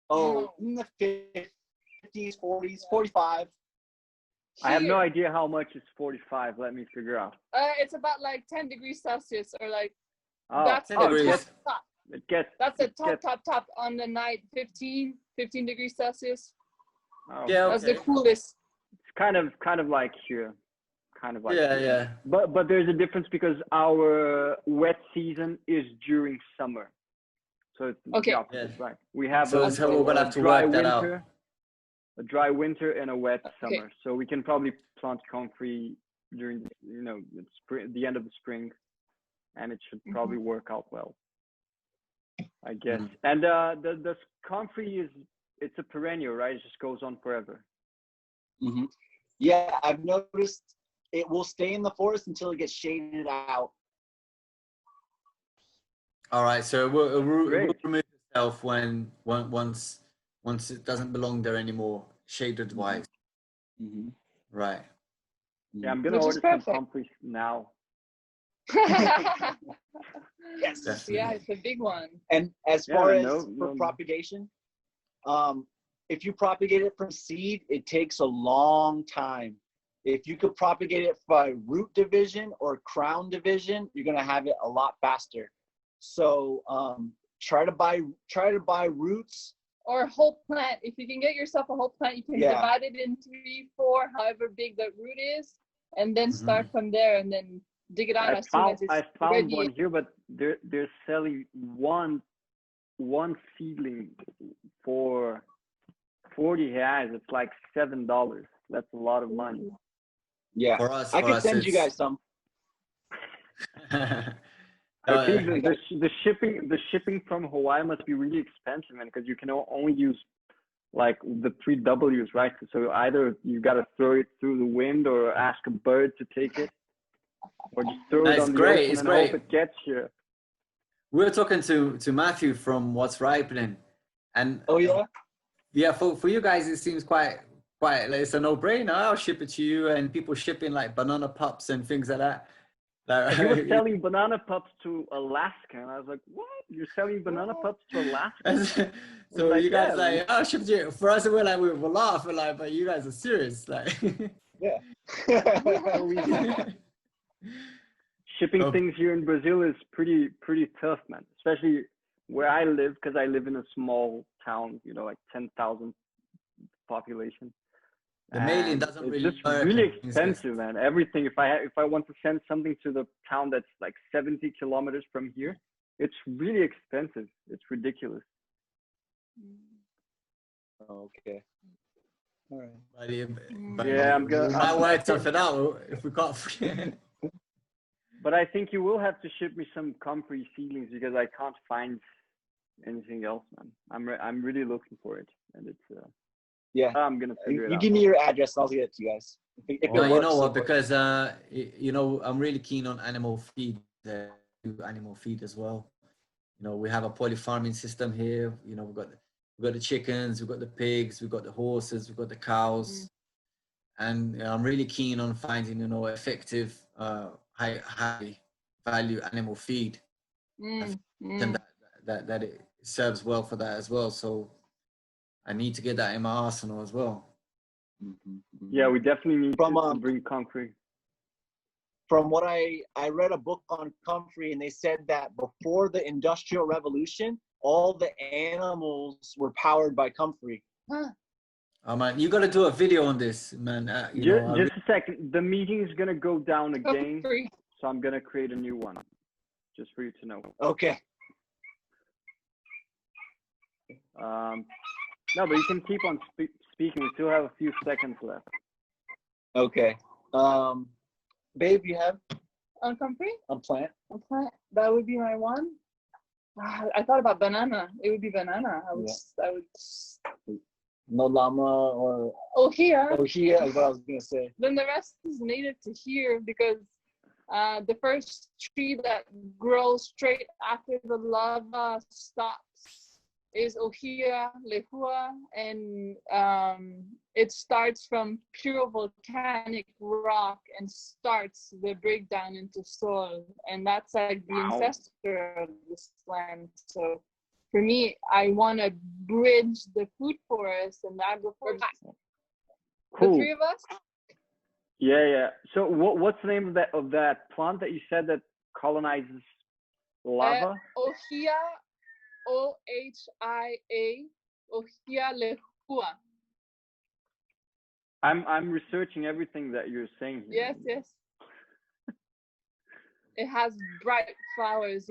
Oh, in the 50s, 40s, 45. I have no idea how much is 45. Let me figure out. It's about like 10 degrees Celsius, or like that's the top. That's the top on the night. 15 degrees Celsius. Oh, yeah, that's the coolest. It's kind of like here, yeah. But there's a difference because our wet season is during summer, so it's the opposite, right? We have we're gonna have to work that out. A dry winter and a wet summer, so we can probably plant comfrey during the end of the spring, and it should probably work out well, I guess. And the comfrey it's a perennial, right? It just goes on forever. Yeah, I've noticed it will stay in the forest until it gets shaded out. All right, so it will Great. remove itself once it doesn't belong there anymore, shaded wise. Mm-hmm. Right. Yeah, I'm gonna Which is order some perfect. comfrey now. Yes. Definitely. Yeah, it's a big one. And as Yeah, far man, as for propagation, if you propagate it from seed, it takes a long time. If you could propagate it by root division or crown division, you're gonna have it a lot faster. So try to buy roots. Or a whole plant. If you can get yourself a whole plant, you can divide it in 3, 4, however big the root is, and then start from there, and then dig it out as soon as it's I found ready. one here, but they're selling one seedling for 40 reais. It's like $7. That's a lot of money. Yeah, For us, I could send you guys some. I think the shipping from Hawaii must be really expensive, man, because you can only use like the 3 W's, right? So either you got to throw it through the wind or ask a bird to take it, or just throw it on the ocean and hope it gets here. We were talking to Matthew from What's Ripening, and yeah, for you guys it seems quite like it's a no-brainer. I'll ship it to you, and people shipping like banana pups and things like that. He was selling banana pups to Alaska, and I was like, "What? You're selling banana pups to Alaska?" So like, you guys yeah, I'll ship it to you. For us, we're laughing like, but you guys are serious, like. Yeah. Shipping things here in Brazil is pretty tough, man. Especially where I live, because I live in a small town, you know, like 10,000 population. The mailing doesn't it's really just work. really expensive, man. Everything. If I want to send something to the town that's like 70 kilometers from here, it's really expensive. It's ridiculous. Okay. All right. Yeah, I'm gonna. We might work something out if we can't. But I think you will have to ship me some comfrey seedlings because I can't find anything else, man. I'm really looking for it, and it's. Yeah, I'm gonna figure it out. You give me your address, and I'll get it to you guys. If it works, you know what? Because you know, I'm really keen on animal feed. Animal feed as well. You know, we have a poly farming system here. You know, we've got the chickens, we've got the pigs, we've got the horses, we've got the cows, and I'm really keen on finding, you know, effective, high value animal feed, and that it serves well for that as well. So I need to get that in my arsenal as well. Yeah, we definitely need to bring comfrey. From what I read a book on comfrey, and they said that before the Industrial Revolution, all the animals were powered by comfrey. Huh. Oh man, you got to do a video on this, man. Just a second. The meeting is gonna go down again, so I'm gonna create a new one, just for you to know. Okay. No, but you can keep on speaking. We still have a few seconds left. Okay. Babe, you have on comfrey? On plant? On plant. That would be my one. I thought about banana. It would be banana. I would. No llama or ohia. Ohia is what I was gonna say. Then the rest is native to here because the first tree that grows straight after the lava stops is Ohia lehua, and it starts from pure volcanic rock and starts the breakdown into soil, and that's like the ancestor of this land. So for me, I want to bridge the food forest and the agroforestry. Cool. The three of us. Yeah. So what's the name of that plant that you said that colonizes lava? Ohia. OHIA, Ohia lehua. I'm researching everything that you're saying here. Yes. It has bright flowers.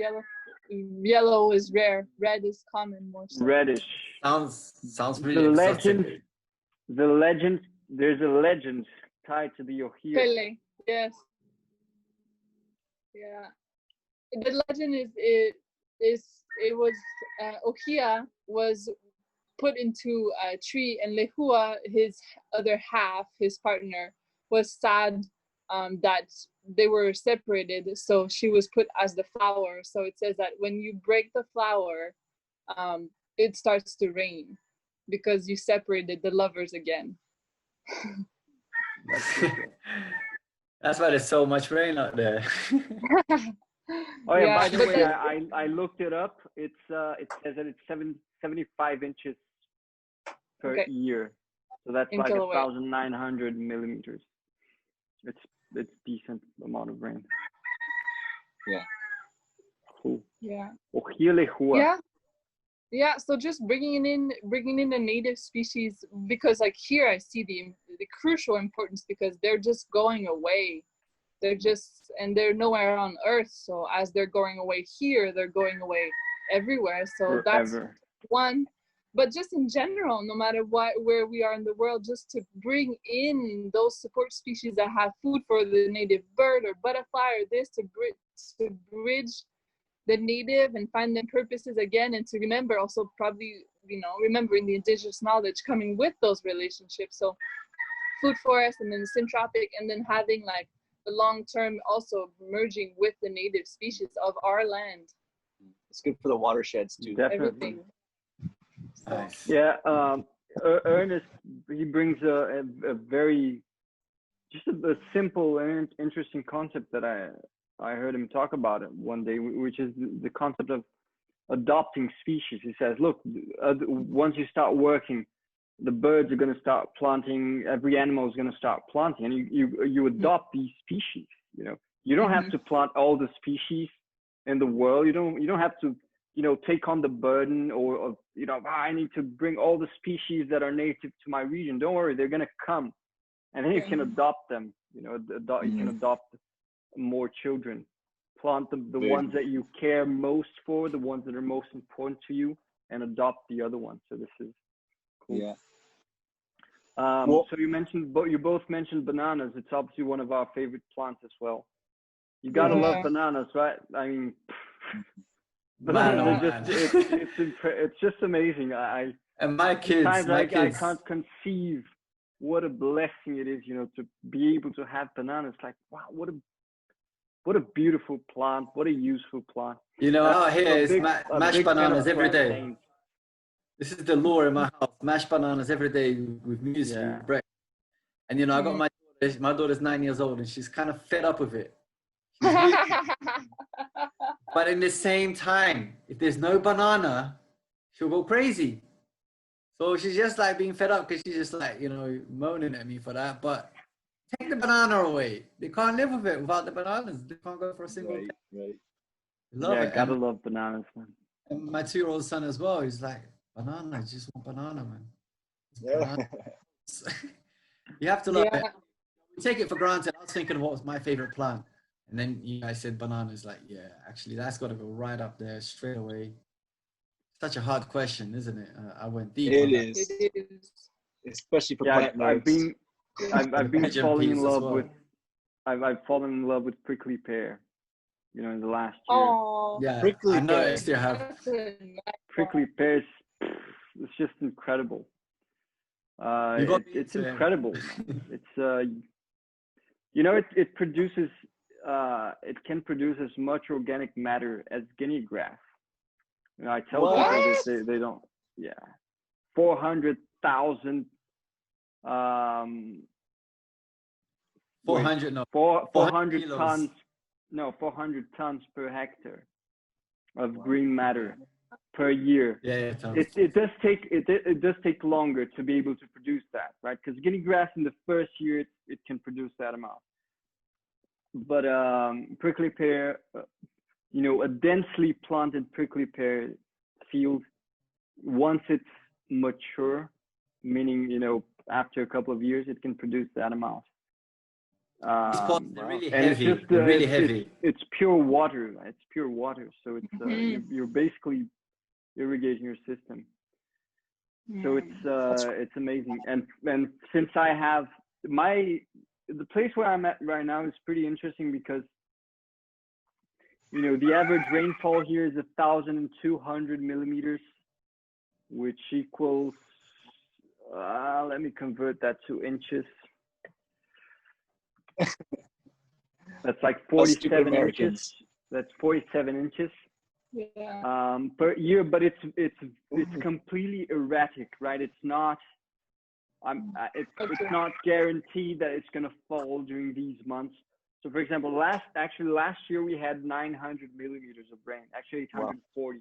Yellow is rare. Red is common. More so. Reddish. Sounds really exotic. The legend. There's a legend tied to the Ohia. Pele. Yes. Yeah. The legend is it was Ohia was put into a tree, and Lehua, his other half, his partner, was sad that they were separated, so she was put as the flower. So it says that when you break the flower, it starts to rain because you separated the lovers again. That's why there's so much rain out there. Oh yeah, Yeah, by the but way, I looked it up. It says that it's 75 inches per Okay. year. So that's In like kilowatt. 1,900 millimeters. It's decent amount of rain. Yeah. Cool. Yeah. Yeah. Yeah, so just bringing in the native species, because like here I see the crucial importance, because they're just going away. They're nowhere on Earth. So as they're going away here, they're going away everywhere. So that's one. But just in general, no matter where we are in the world, just to bring in those support species that have food for the native bird or butterfly or this, to bridge the native and find them purposes again, and to remember also probably, remembering the indigenous knowledge coming with those relationships. So food forest and then the syntropic, and then having like the long term also merging with the native species of our land. It's good for the watersheds too. Definitely. Everything. So. Nice. Yeah, Ernest, he brings a very, just a simple and interesting concept that I heard him talk about it one day, which is the concept of adopting species. He says, look, once you start working, the birds are going to start planting, every animal is going to start planting, and you adopt these species. You don't have to plant all the species in the world. You don't have to take on the burden or I need to bring all the species that are native to my region. Don't worry, they're going to come, and then you can adopt them. You can adopt more children, plant the ones that you care most for, the ones that are most important to you, and adopt the other ones. So this is cool. Yeah. So you both mentioned bananas. It's obviously one of our favorite plants as well. You gotta love bananas, right? I mean, bananas are just it's just amazing. And my kids, I can't conceive what a blessing it is, to be able to have bananas. Like, wow, what a beautiful plant, what a useful plant. Out here is mashed bananas every day. Plantains. This is the lore in my house. Mashed bananas every day with music, with breakfast. And I got my daughter's 9 years old, and she's kind of fed up with it. But in the same time, if there's no banana, she'll go crazy. So she's just like being fed up because she's just like, moaning at me for that. But take the banana away. They can't live with it without the bananas. They can't go for a single day. Right. Love it. Gotta love bananas, man. And my 2-year-old son as well, he's like, banana, I just want banana, man. Banana. You have to love it. We take it for granted. I was thinking of what was my favorite plant. And then you guys said bananas, like, yeah, actually that's got to go right up there straight away. Such a hard question, isn't it? I went deep. It is, especially for plant nerds. I've been falling in love with. I've fallen in love with prickly pear. In the last year. Oh, yeah, prickly I noticed you have. Prickly pears. It's just incredible. It's incredible. It's it produces. It can produce as much organic matter as guinea grass. I tell people this, they don't. Yeah, 400,000. 400 tons. No, 400 tons per hectare of green matter per year. Yeah, it does take longer to be able to produce that, right? Because guinea grass in the first year it can produce that amount. But prickly pear, a densely planted prickly pear field, once it's mature, meaning after a couple of years, it can produce that amount. They're really heavy. Really heavy. It's pure water. It's pure water. So it's you're basically irrigating your system. So it's amazing. And since I have the place where I'm at right now is pretty interesting because the average rainfall here is 1,200 millimeters, which equals let me convert that to inches. That's like Us stupid 47 inches. Americans. That's 47 inches Yeah. per year, but it's completely erratic, right? It's not. It's not guaranteed that it's gonna fall during these months. So, for example, last year we had 900 millimeters of rain, actually 840.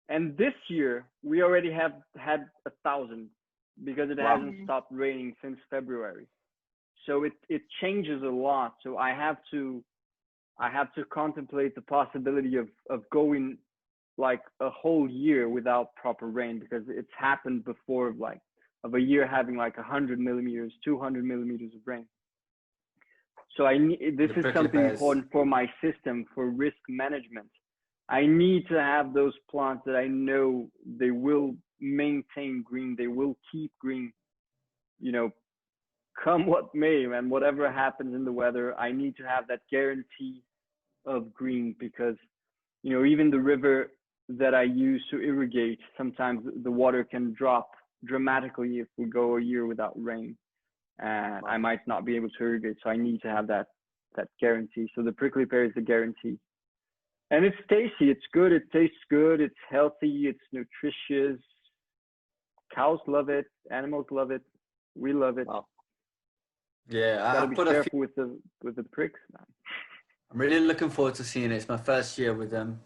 And this year we already have had 1,000 because it hasn't stopped raining since February. So it changes a lot. So I have to contemplate the possibility of going like a whole year without proper rain, because it's happened before, like of a year having like 100 millimeters, 200 millimeters of rain. So this is something important for my system, for risk management. I need to have those plants that I know they will maintain green, they will keep green, you know, come what may, and whatever happens in the weather, I need to have that guarantee of green, because, you know, even the river that I use to irrigate, sometimes the water can drop dramatically if we go a year without rain, and I might not be able to irrigate. So I need to have that guarantee. So the prickly pear is a guarantee. And it's tasty, it's good, it tastes good, it's healthy, it's nutritious. Cows love it, animals love it, we love it. Wow. Yeah, Gotta be careful with the pricks, man. I'm really looking forward to seeing it. It's my first year with them.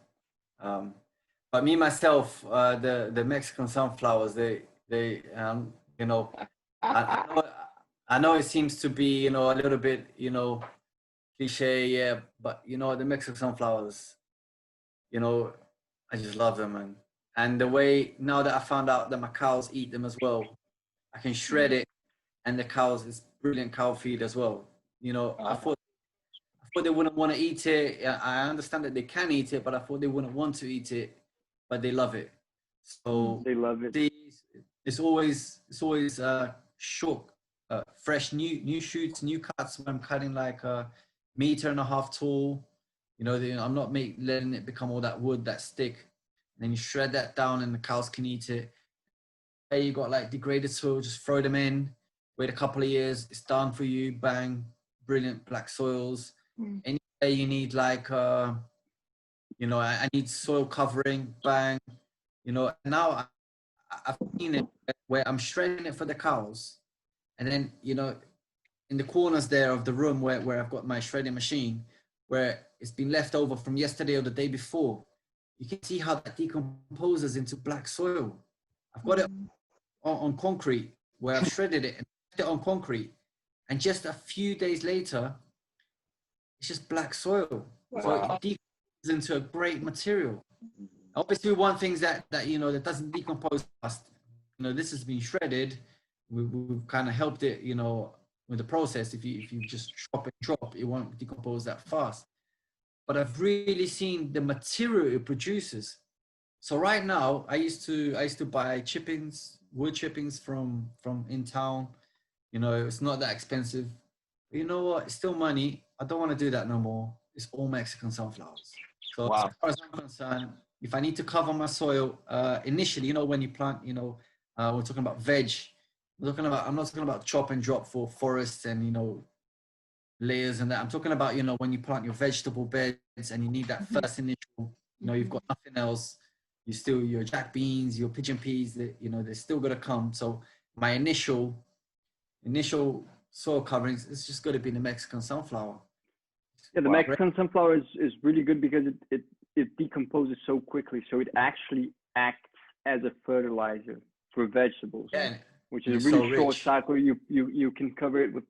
But me myself, the Mexican sunflowers, they you know, I know it seems to be, you know, a little bit, you know, cliche, yeah, but you know, the Mexican sunflowers, you know, I just love them, man. And the way, now that I found out that my cows eat them as well, I can shred it, and the cows, it's brilliant cow feed as well. You know, I thought they wouldn't want to eat it. I understand that they can eat it, but I thought they wouldn't want to eat it, but they love it. So they love it. It's always short, fresh, new shoots, new cuts. When I'm cutting like a 1.5 meters tall, you know, I'm not letting it become all that wood, that stick. And then you shred that down, and the cows can eat it. Hey, you got like degraded soil, just throw them in. Wait a couple of years, it's done for you. Bang, brilliant black soils. Any day you need like, you know, I need soil covering. Bang, you know. Now I've seen it where I'm shredding it for the cows, and then, you know, in the corners there of the room where I've got my shredding machine, where it's been left over from yesterday or the day before, you can see how that decomposes into black soil. I've got it on concrete where I've shredded it and left it on concrete, and just a few days later, it's just black soil. So it decomposes into a great material. Obviously, we want things that you know, that doesn't decompose fast. You know, this has been shredded. We've kind of helped it, you know, with the process. If you just chop and drop, it won't decompose that fast. But I've really seen the material it produces. So right now, I used to buy chippings, wood chippings from in town. You know, it's not that expensive. But you know what? It's still money. I don't want to do that no more. It's all Mexican sunflowers. So as far as I'm concerned, if I need to cover my soil, initially, you know, when you plant, you know, we're talking about veg. I'm not talking about chop and drop for forests and, you know, layers and that. I'm talking about, you know, when you plant your vegetable beds and you need that first initial, you know, you've got nothing else. Your jack beans, your pigeon peas, you know, they're still gonna come. So my initial soil coverings, it's just gonna be the Mexican sunflower. Yeah, the Mexican sunflower is really good because it decomposes so quickly. So it actually acts as a fertilizer for vegetables, which is a really short cycle. You can cover it with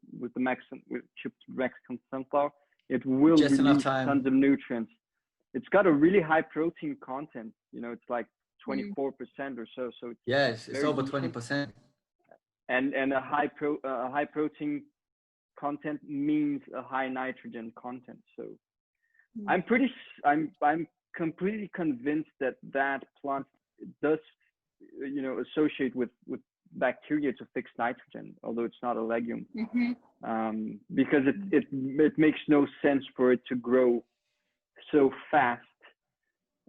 chipped Mexican sunflower. It will just release tons of nutrients. It's got a really high protein content. You know, it's like 24% or so. So it's over 20%. And a high protein content means a high nitrogen content. So I'm completely convinced that plant does, you know, associate with bacteria to fix nitrogen, although it's not a legume, because it makes no sense for it to grow so fast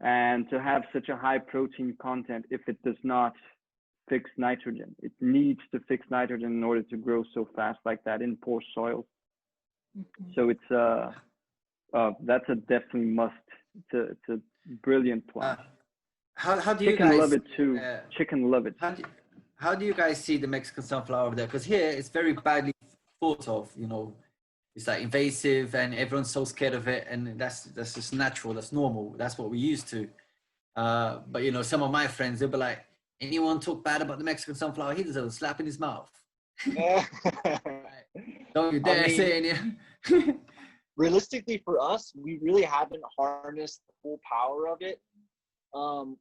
and to have such a high protein content if it does not fix nitrogen. It needs to fix nitrogen in order to grow so fast like that in poor soil. So That's a definitely must. It's a brilliant plant. How do you Chicken guys love it too. Chicken love it. How do you guys see the Mexican sunflower over there? Because here it's very badly thought of. You know, it's like invasive, and everyone's so scared of it, and that's just natural. That's normal. That's what we're used to. But you know, some of my friends, they'll be like, anyone talk bad about the Mexican sunflower, he deserves a slap in his mouth. Don't you dare say any. Realistically, for us, we really haven't harnessed the full power of it.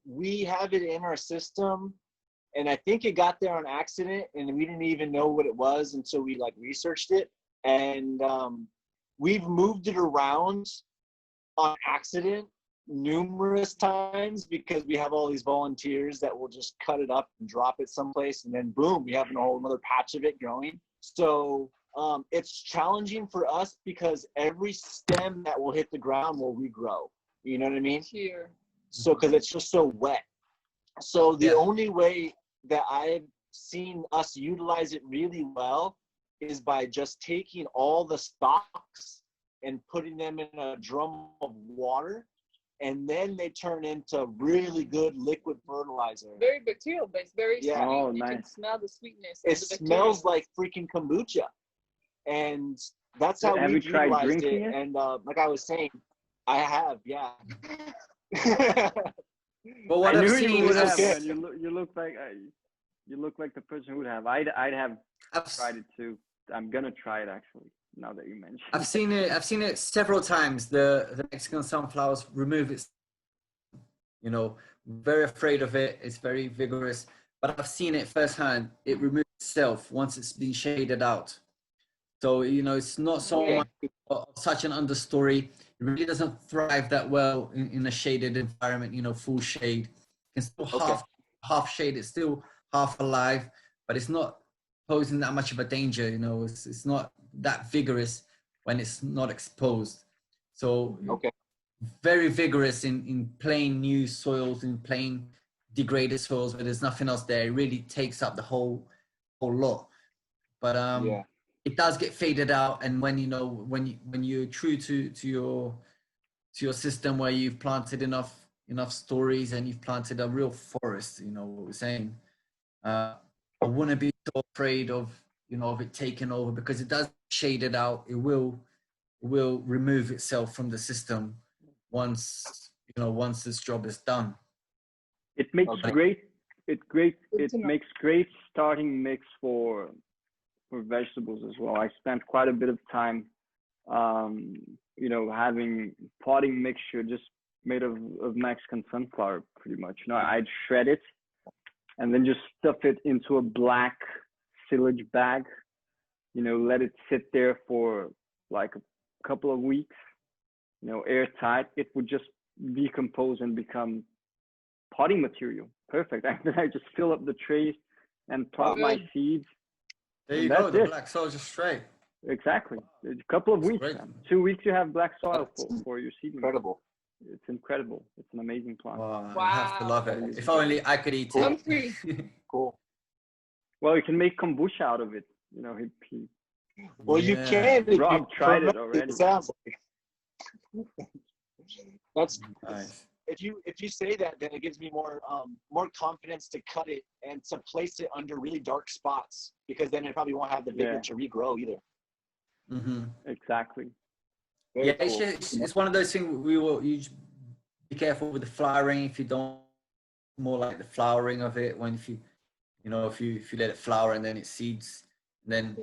We have it in our system, and I think it got there on accident, and we didn't even know what it was until we like researched it. And we've moved it around on accident numerous times because we have all these volunteers that will just cut it up and drop it someplace, and then boom, we have a whole another patch of it growing. So it's challenging for us because every stem that will hit the ground will regrow. You know what I mean? Here. So because it's just so wet. So the only way that I've seen us utilize it really well is by just taking all the stalks and putting them in a drum of water, and then they turn into really good liquid fertilizer. Very bacterial based, very sweet. Oh, you nice. can smell the sweetness. It smells like freaking kombucha, and that's how we utilized it. And like I was saying, I have, yeah. But what I I've knew seen you would is have, man. You look like the person who would have. I'd have tried it too. I'm gonna try it actually. Now that you mention, I've seen it several times. The Mexican sunflowers remove its, you know, very afraid of it. It's very vigorous, but I've seen it firsthand. It removes itself once it's been shaded out. So, you know, it's not so much of such an understory. It really doesn't thrive that well in a shaded environment, you know, full shade. It's still half shade, it's still half alive, but it's not posing that much of a danger, you know, it's not that vigorous when it's not exposed. So very vigorous in plain new soils, in plain degraded soils where there's nothing else there. It really takes up the whole lot. But it does get faded out, and when you know when you're true to your system, where you've planted enough stories and you've planted a real forest, you know what we're saying. I wouldn't be so afraid of, you know, of it taking over, because it does shade it out. It will remove itself from the system once this job is done. it makes makes great starting mix for vegetables as well. I spent quite a bit of time, you know, having potting mixture just made of Mexican sunflower, pretty much. You know, I'd shred it and then just stuff it into a black silage bag, you know, let it sit there for like a couple of weeks, you know, airtight. It would just decompose and become potting material. Perfect. And then I just fill up the trays and plant my seeds. There you go, the black soil just straight. Exactly. A couple of weeks, 2 weeks, you have black soil for your seedling. Incredible. It's incredible. It's an amazing plant. Wow. I have to love it. If only I could eat it. Cool. Well, you can make kombucha out of it. You know, well, you can. Rob tried it already. It sounds like. That's nice. If you say that, then it gives me more confidence to cut it and to place it under really dark spots, because then it probably won't have the vigor to regrow either. Mm-hmm. Exactly. Very cool. It's one of those things you be careful with the flowering. If you don't, more like the flowering of it, when if you let it flower and then it seeds, then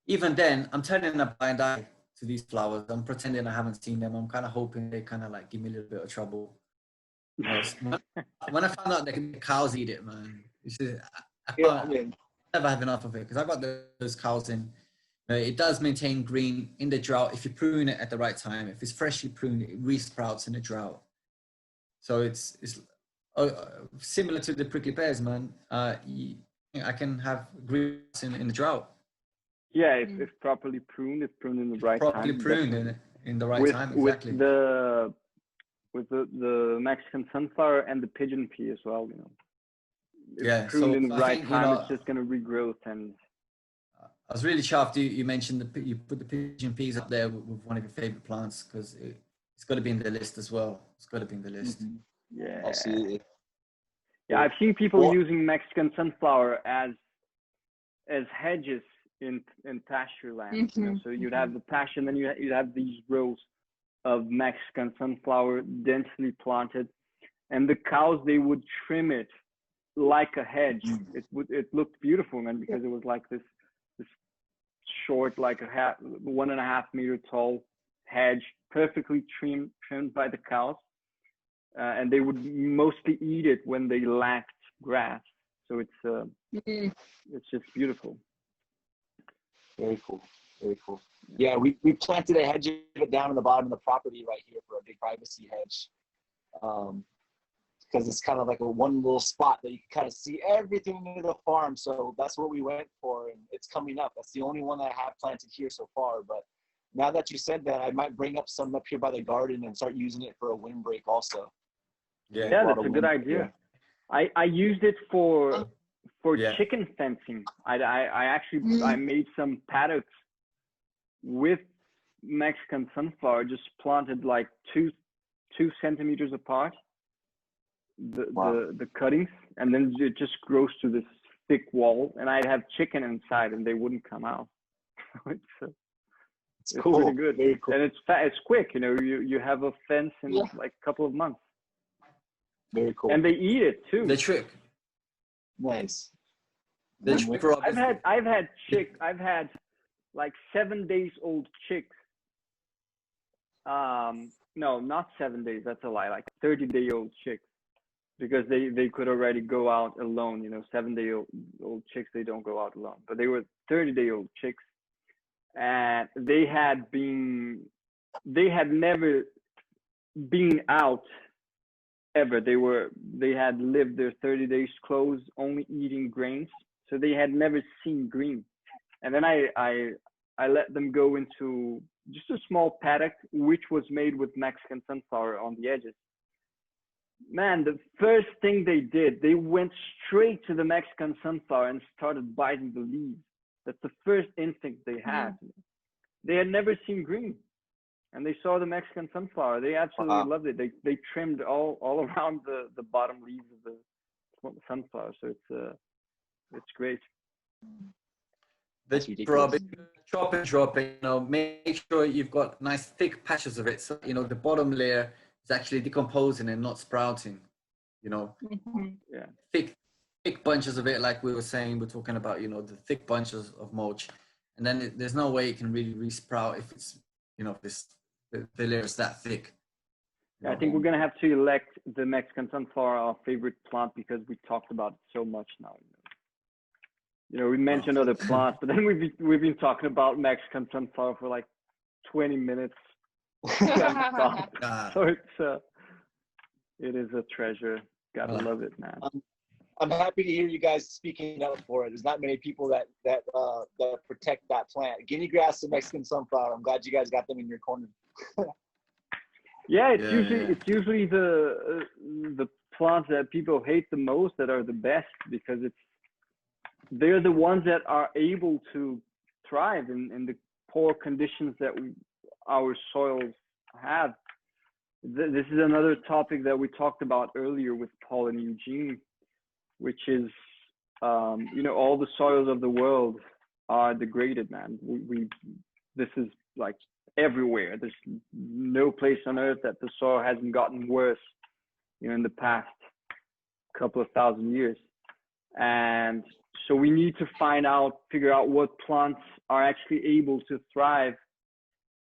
even then I'm turning a blind eye to these flowers. I'm pretending I haven't seen them. I'm kind of hoping they kind of like give me a little bit of trouble. When I found out that the cows eat it, man, I never have enough of it, because I got those cows in. It does maintain green in the drought if you prune it at the right time. If it's freshly pruned, it re-sprouts in the drought. So it's similar to the prickly pears, man. I can have green in the drought. Yeah, if properly pruned, if pruned in the right time. Properly pruned in the right time, exactly. With the Mexican sunflower and the pigeon pea as well, you know. If pruned in the right time, it's just going to regrowth. And I was really chuffed you mentioned you put the pigeon peas up there with one of your favorite plants, because it's got to be in the list as well. It's got to be in the list. Yeah, Absolutely. Yeah, I've seen people using Mexican sunflower as hedges in pasture land. You know, so you'd have the pasture, and then you'd have these rows of Mexican sunflower densely planted, and the cows, they would trim it like a hedge. It looked beautiful, man, because it was like this short, like 1.5 meter tall hedge, perfectly trimmed by the cows, and they would mostly eat it when they lacked grass. So it's just beautiful. Very cool. Very cool. Yeah, we planted a hedge of it down in the bottom of the property right here for a big privacy hedge. Because it's kind of like one little spot that you can kind of see everything in the farm. So that's what we went for, and it's coming up. That's the only one that I have planted here so far. But now that you said that, I might bring up some up here by the garden and start using it for a windbreak also. Yeah, that's a good idea. I used it for chicken fencing. I actually I made some paddocks with Mexican sunflower, just planted like 2 centimeters apart, the cuttings, and then it just grows to this thick wall, and I'd have chicken inside and they wouldn't come out. It's cool. Pretty good. Very cool. And it's quick, you know, you have a fence in like a couple of months. Very cool. And they eat it too. The trick. Nice. I've had like 7 days old chicks. No, not 7 days, that's a lie, like 30-day-old chicks, because they could already go out alone. You know, 7-day-old chicks, they don't go out alone, but they were 30-day-old chicks, and they had never been out ever. They had lived their 30 days closed, only eating grains, so they had never seen green. And then I let them go into just a small paddock, which was made with Mexican sunflower on the edges. Man, the first thing they did, they went straight to the Mexican sunflower and started biting the leaves. That's the first instinct they had. They had never seen green, and they saw the Mexican sunflower. They absolutely loved it. They trimmed all around the bottom leaves of the sunflower. So it's great. That's chop and drop it, you know, make sure you've got nice thick patches of it, so you know the bottom layer is actually decomposing and not sprouting, you know. Thick bunches of it, like we were saying, we're talking about, you know, the thick bunches of mulch, and then there's no way it can really re-sprout if it's, you know, the layer is that thick. I think we're gonna have to elect the Mexican sunflower our favorite plant, because we talked about it so much now. You know, we mentioned other plants, but then we've been talking about Mexican sunflower for like 20 minutes. So it is a treasure. Gotta love it, man. I'm happy to hear you guys speaking up for it. There's not many people that protect that plant. Guinea grass and Mexican sunflower. I'm glad you guys got them in your corner. Yeah, it's usually the plants that people hate the most that are the best, because they're the ones that are able to thrive in the poor conditions that our soils have. This is another topic that we talked about earlier with Paul and Eugene, which is, you know, all the soils of the world are degraded, man. This is like everywhere. There's no place on earth that the soil hasn't gotten worse, you know, in the past couple of thousand years. And so we need to figure out what plants are actually able to thrive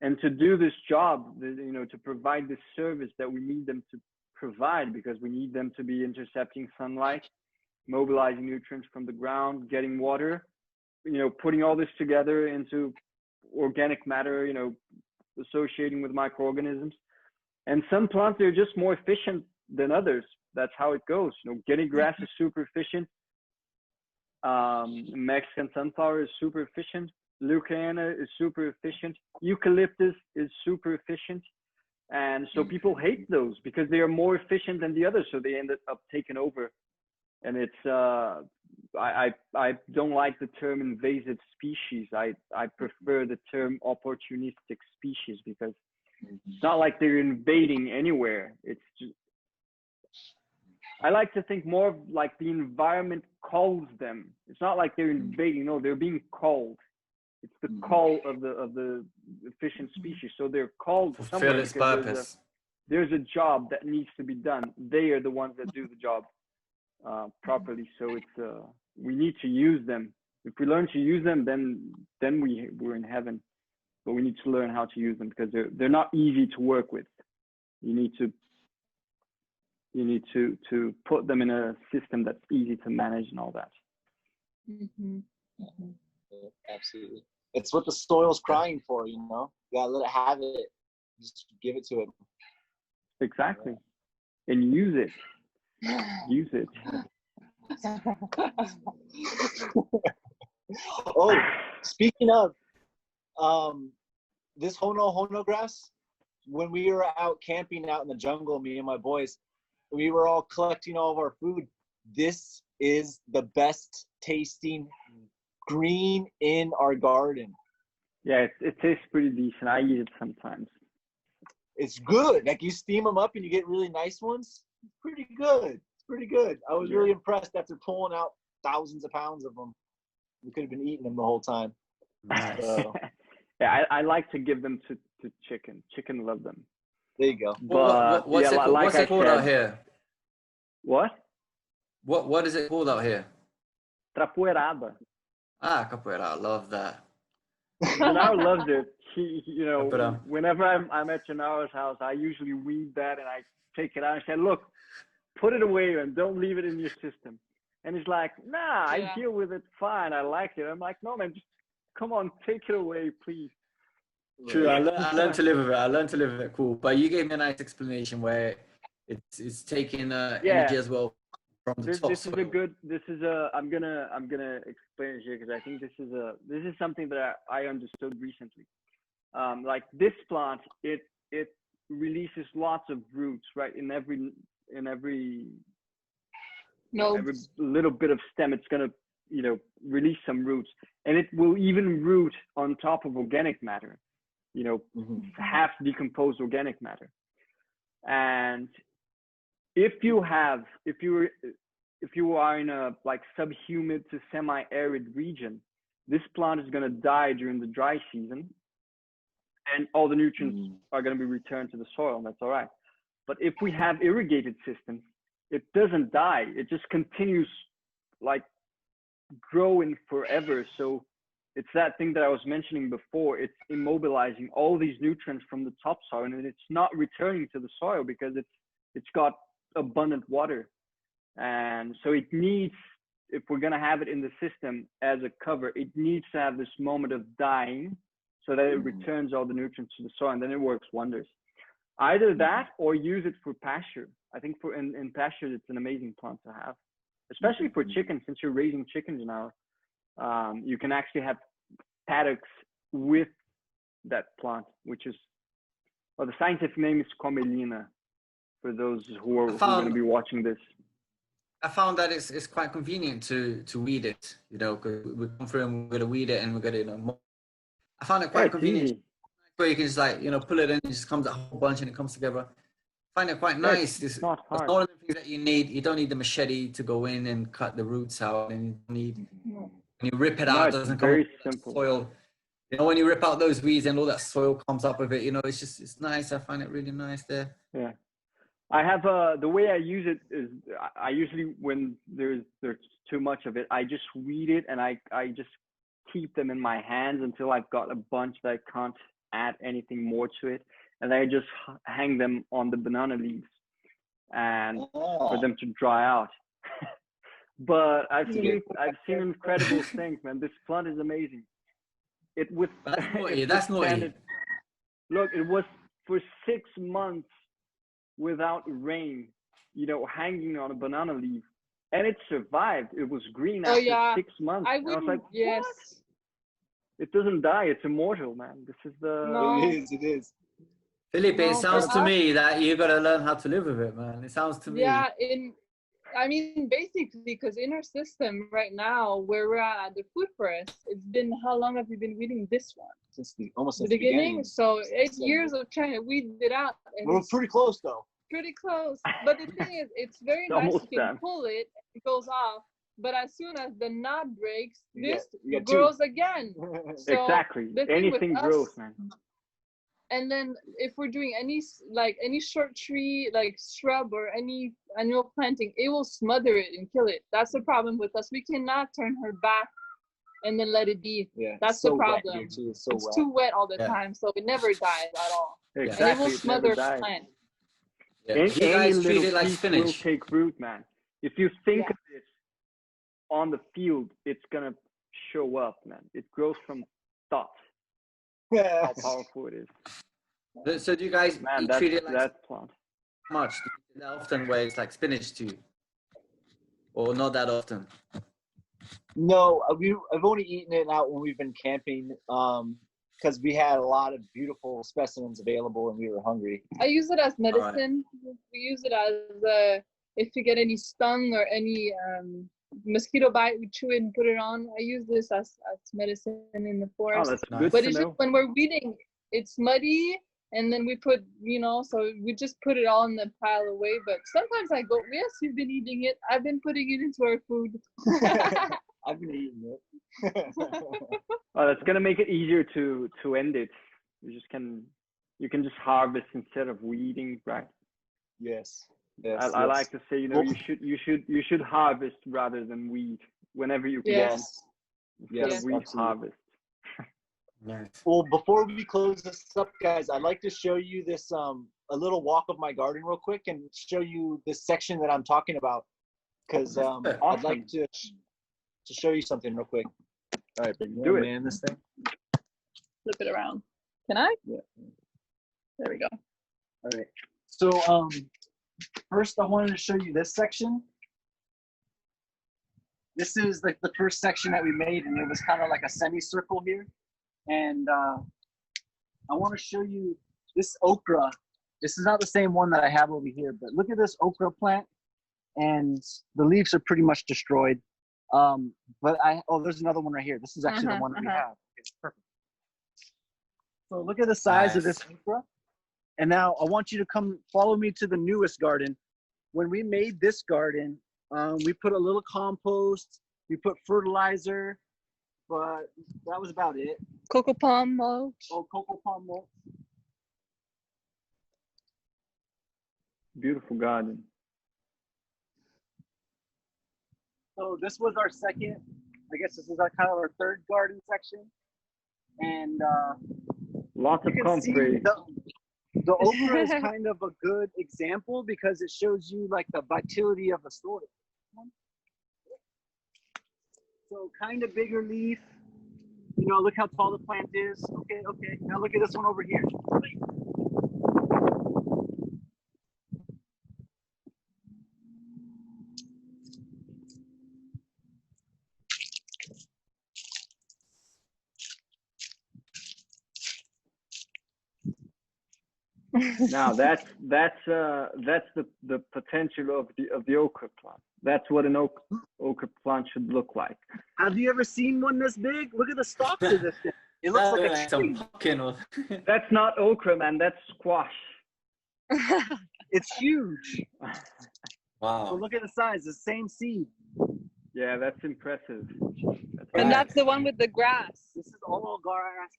and to do this job, you know, to provide this service that we need them to provide, because we need them to be intercepting sunlight, mobilizing nutrients from the ground, getting water, you know, putting all this together into organic matter, you know, associating with microorganisms. And some plants, they're just more efficient than others. That's how it goes. You know, Guinea grass is super efficient. Mexican sunflower is super efficient. Leucaena is super efficient. Eucalyptus is super efficient. And so people hate those because they are more efficient than the others. So they end up taking over. And it's, I don't like the term invasive species. I prefer the term opportunistic species, because it's not like they're invading anywhere. It's just, I like to think more of like the environment calls them. It's not like they're invading. No, they're being called. It's the call of the efficient species. So they're called somewhere fulfill its because purpose. there's a job that needs to be done. They are the ones that do the job properly. So it's we need to use them. If we learn to use them, then we're in heaven. But we need to learn how to use them, because they're not easy to work with. You need to put them in a system that's easy to manage and all that. Absolutely. It's what the soil's crying for, you know? You gotta let it have it. Just give it to it. Exactly. And use it. Use it. Oh, speaking of, this Hono grass, when we were out camping out in the jungle, me and my boys, we were all collecting all of our food. This is the best tasting green in our garden. Yeah, it tastes pretty decent. I eat it sometimes. It's good. Like, you steam them up and you get really nice ones. It's pretty good. It's pretty good. I was really impressed after pulling out thousands of pounds of them. We could have been eating them the whole time. Nice. So, Yeah, I like to give them to chicken. Chicken love them. there you go. But What's yeah, what's it called out said, here? What? What is it called out here? Trapoerada. Ah, capoeira. I love that. Gennaro loves it. He Capoeira. whenever I'm at Gennaro's house, I usually weed that and I take it out and say, look, put it away and don't leave it in your system. And he's like, nah, I deal with it fine. I like it. I'm like, no, man, just come on, take it away, please. True, I learned to live with it. I learned to live with it. Cool. But you gave me a nice explanation where it's taking energy as well from the top. I'm gonna explain it here, because I think this is something that I understood recently. Like this plant, it releases lots of roots, right? In every little bit of stem, it's gonna release some roots, and it will even root on top of organic matter, half decomposed organic matter. And if you are in a like subhumid to semi-arid region, this plant is going to die during the dry season, and all the nutrients are going to be returned to the soil, and that's all right. But if we have irrigated systems, it doesn't die. It just continues like growing forever. So it's that thing that I was mentioning before. It's immobilizing all these nutrients from the topsoil, and it's not returning to the soil because it's got abundant water. And so it needs, if we're going to have it in the system as a cover, it needs to have this moment of dying so that it returns all the nutrients to the soil, and then it works wonders. Either that or use it for pasture. I think in pasture, it's an amazing plant to have, especially for chickens. Since you're raising chickens now, you can actually have paddocks with that plant, which is, well, the scientific name is Comelina, for those who are going to be watching this. I found that it's quite convenient to weed it, because we come through and we're going to weed it and we're going to, I found it quite convenient. Easy. Where you can just pull it in, it just comes a whole bunch and it comes together. I find it quite nice. It's not hard. It's all the things that you need. You don't need the machete to go in and cut the roots out, and when you rip it out, it doesn't come very with simple. soil. When you rip out those weeds and all that soil comes up with it, it's nice. I find it really nice there. Yeah. I have the way I use it is I usually, when there's too much of it, I just weed it and I just keep them in my hands until I've got a bunch that I can't add anything more to it, and I just hang them on the banana leaves and for them to dry out. But I've seen incredible things, man. This plant is amazing. That's naughty. Look, it was for 6 months without rain, hanging on a banana leaf, and it survived. It was green after 6 months. I was like, yes. what? It doesn't die. It's immortal, man. This is the. No. It is. Felipe, it sounds to me that you got to learn how to live with it, man. It sounds to me. Yeah, I mean, basically, because in our system right now, where we're at the food forest, it's been, how long have you been weeding this one? Since almost The since the beginning. So 8 years of trying to weed it out. And We're it's pretty close though. pretty close. But the thing is, it's very It's nice. almost You can done. pull it, it goes off. But as soon as the knot breaks, this you get grows again. So Exactly. the thing with Anything us- grows, man. And then if we're doing any short tree, like shrub or any annual planting, it will smother it and kill it. That's the problem with us. We cannot turn her back and then let it be. Yeah, That's so the wet problem. here too, it's so It's wet. too wet all the Yeah. time, so it never dies at all. Exactly. And it will It smother never the dies. plant. Yeah. Any, You guys treat little it like piece will spinach. take root, man. If you think Yeah. of it on the field, it's gonna show up, man. It grows from dots. How powerful it is, So do you guys man. treat it like That plant. much? Do you eat it that often where it's like spinach to you? Or not that often? No, I've only eaten it out when we've been camping, because we had a lot of beautiful specimens available and we were hungry. I use it as medicine. We use it as if you get any stung or any mosquito bite, we chew it and put it on. I use this as medicine in the Oh, forest. that's Nice. good But to it's know. just when we're weeding, it's muddy, and then we put, so we just put it all in the pile away. But sometimes I go, yes, you've been eating it. I've been putting it into our food. I've been eating it. Oh, that's gonna make it easier to end it. You can just harvest instead of weeding, right? Yes. I like to say, you should harvest rather than weed whenever you can. Yes. Instead Yes, of weed, absolutely. harvest. Nice. Well, before we close this up, guys, I'd like to show you this a little walk of my garden real quick and show you this section that I'm talking about, because I'd like to show you something real quick. All right, baby, Do it. man, this thing. Flip it around. Can I? Yeah. There we go. All right. So first I wanted to show you this section. This is like the first section that we made, and it was kind of like a semicircle here. And I want to show you this okra. This is not the same one that I have over here, but look at this okra plant, and the leaves are pretty much destroyed. But there's another one right here. This is actually the one that we have. Okay, perfect. So look at the size of this okra. And now I want you to come follow me to the newest garden. When we made this garden, we put a little compost, we put fertilizer, but that was about it. Cocoa palm mulch. Oh, cocoa palm mulch. Beautiful garden. So this was our second, I guess this is our kind of our third garden section. And Lots of you can see comfrey. the okra is kind of a good example because it shows you like the vitality of the soil. So kind of bigger leaf. Look how tall the plant is. Okay. Now look at this one over here. Now that's the potential of the okra plant. That's what an okra plant should look like. Have you ever seen one this big? Look at the stalks of this thing. It looks like a tree. some pumpkin or That's not okra, man. That's squash. It's huge. So wow. look at the size. The same seed. Yeah, that's impressive. And that's the one with the grass. This is all grass.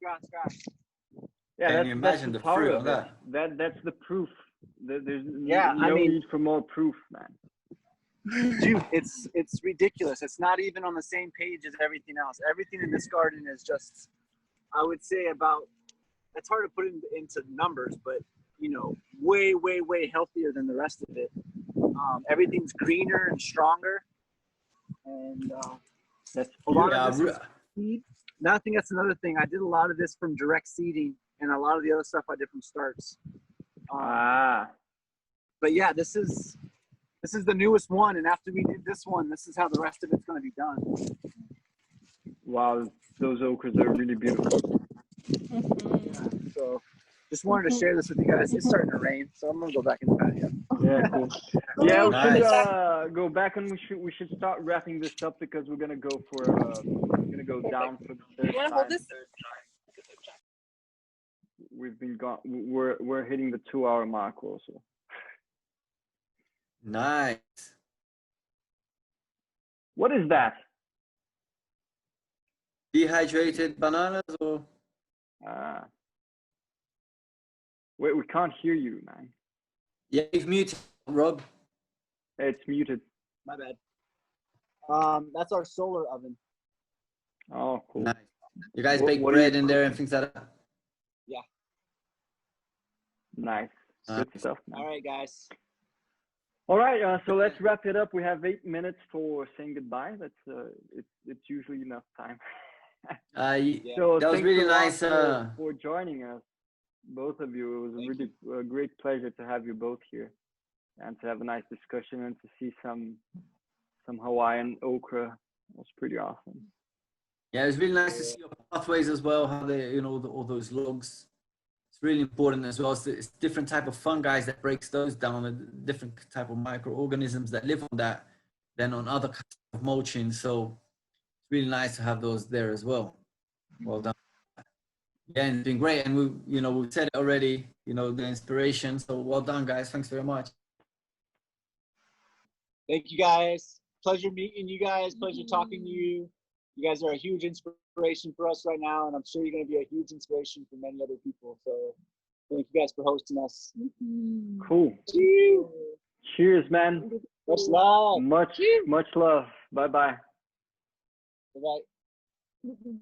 Yeah, Can you imagine that's the fruit power of that? That's the proof. There's Yeah, no need for more proof, man. Dude, it's ridiculous. It's not even on the same page as everything else. Everything in this garden is just, I would say it's hard to put into numbers, but way healthier than the rest of it. Everything's greener and stronger. And That's a lot of this Yeah, is seed. I think that's another thing. I did a lot of this from direct seeding, and a lot of the other stuff I did from starts. But yeah, this is the newest one, and after we did this one, this is how the rest of it's going to be done. Wow, those okras are really beautiful. So just wanted to share this with you guys. It's starting to rain, so I'm going to go back in the patio. Yeah, cool. Yeah, we should Nice. go back and we should start wrapping this up because we're gonna go for we're gonna go down for the third You want to hold time. this? We've been gone. We're hitting the 2-hour mark also. Nice. What is that? Dehydrated bananas or? Wait, we can't hear you, man. Yeah, you've muted, Rob. It's muted. My bad. That's our solar oven. Oh, cool. Nice. You guys What- bake what do you bread in there cook? and things like that? Nice. Good Nice. stuff, man. All right, guys. All right, so let's wrap it up. We have 8 minutes for saying goodbye. That's it's usually enough time. So that was thanks really a lot nice. for joining us, both of you. It was a really great pleasure to have you both here, and to have a nice discussion and to see some Hawaiian okra. It was pretty awesome. Yeah, it was really nice to see your pathways as well. How they, you know, all those logs. It's really important as well. It's different type of fungi that breaks those down, and different type of microorganisms that live on that than on other kinds of mulching. So it's really nice to have those there as well. Well done. Yeah, and it's been great. And we've said it already, the inspiration. So well done, guys. Thanks very much. Thank you, guys. Pleasure meeting you guys. Pleasure talking to you. You guys are a huge inspiration for us right now, and I'm sure you're going to be a huge inspiration for many other people. So thank you guys for hosting us. Cool. Cheers. Cheers, man. Much love. Much love. Bye-bye. Bye-bye.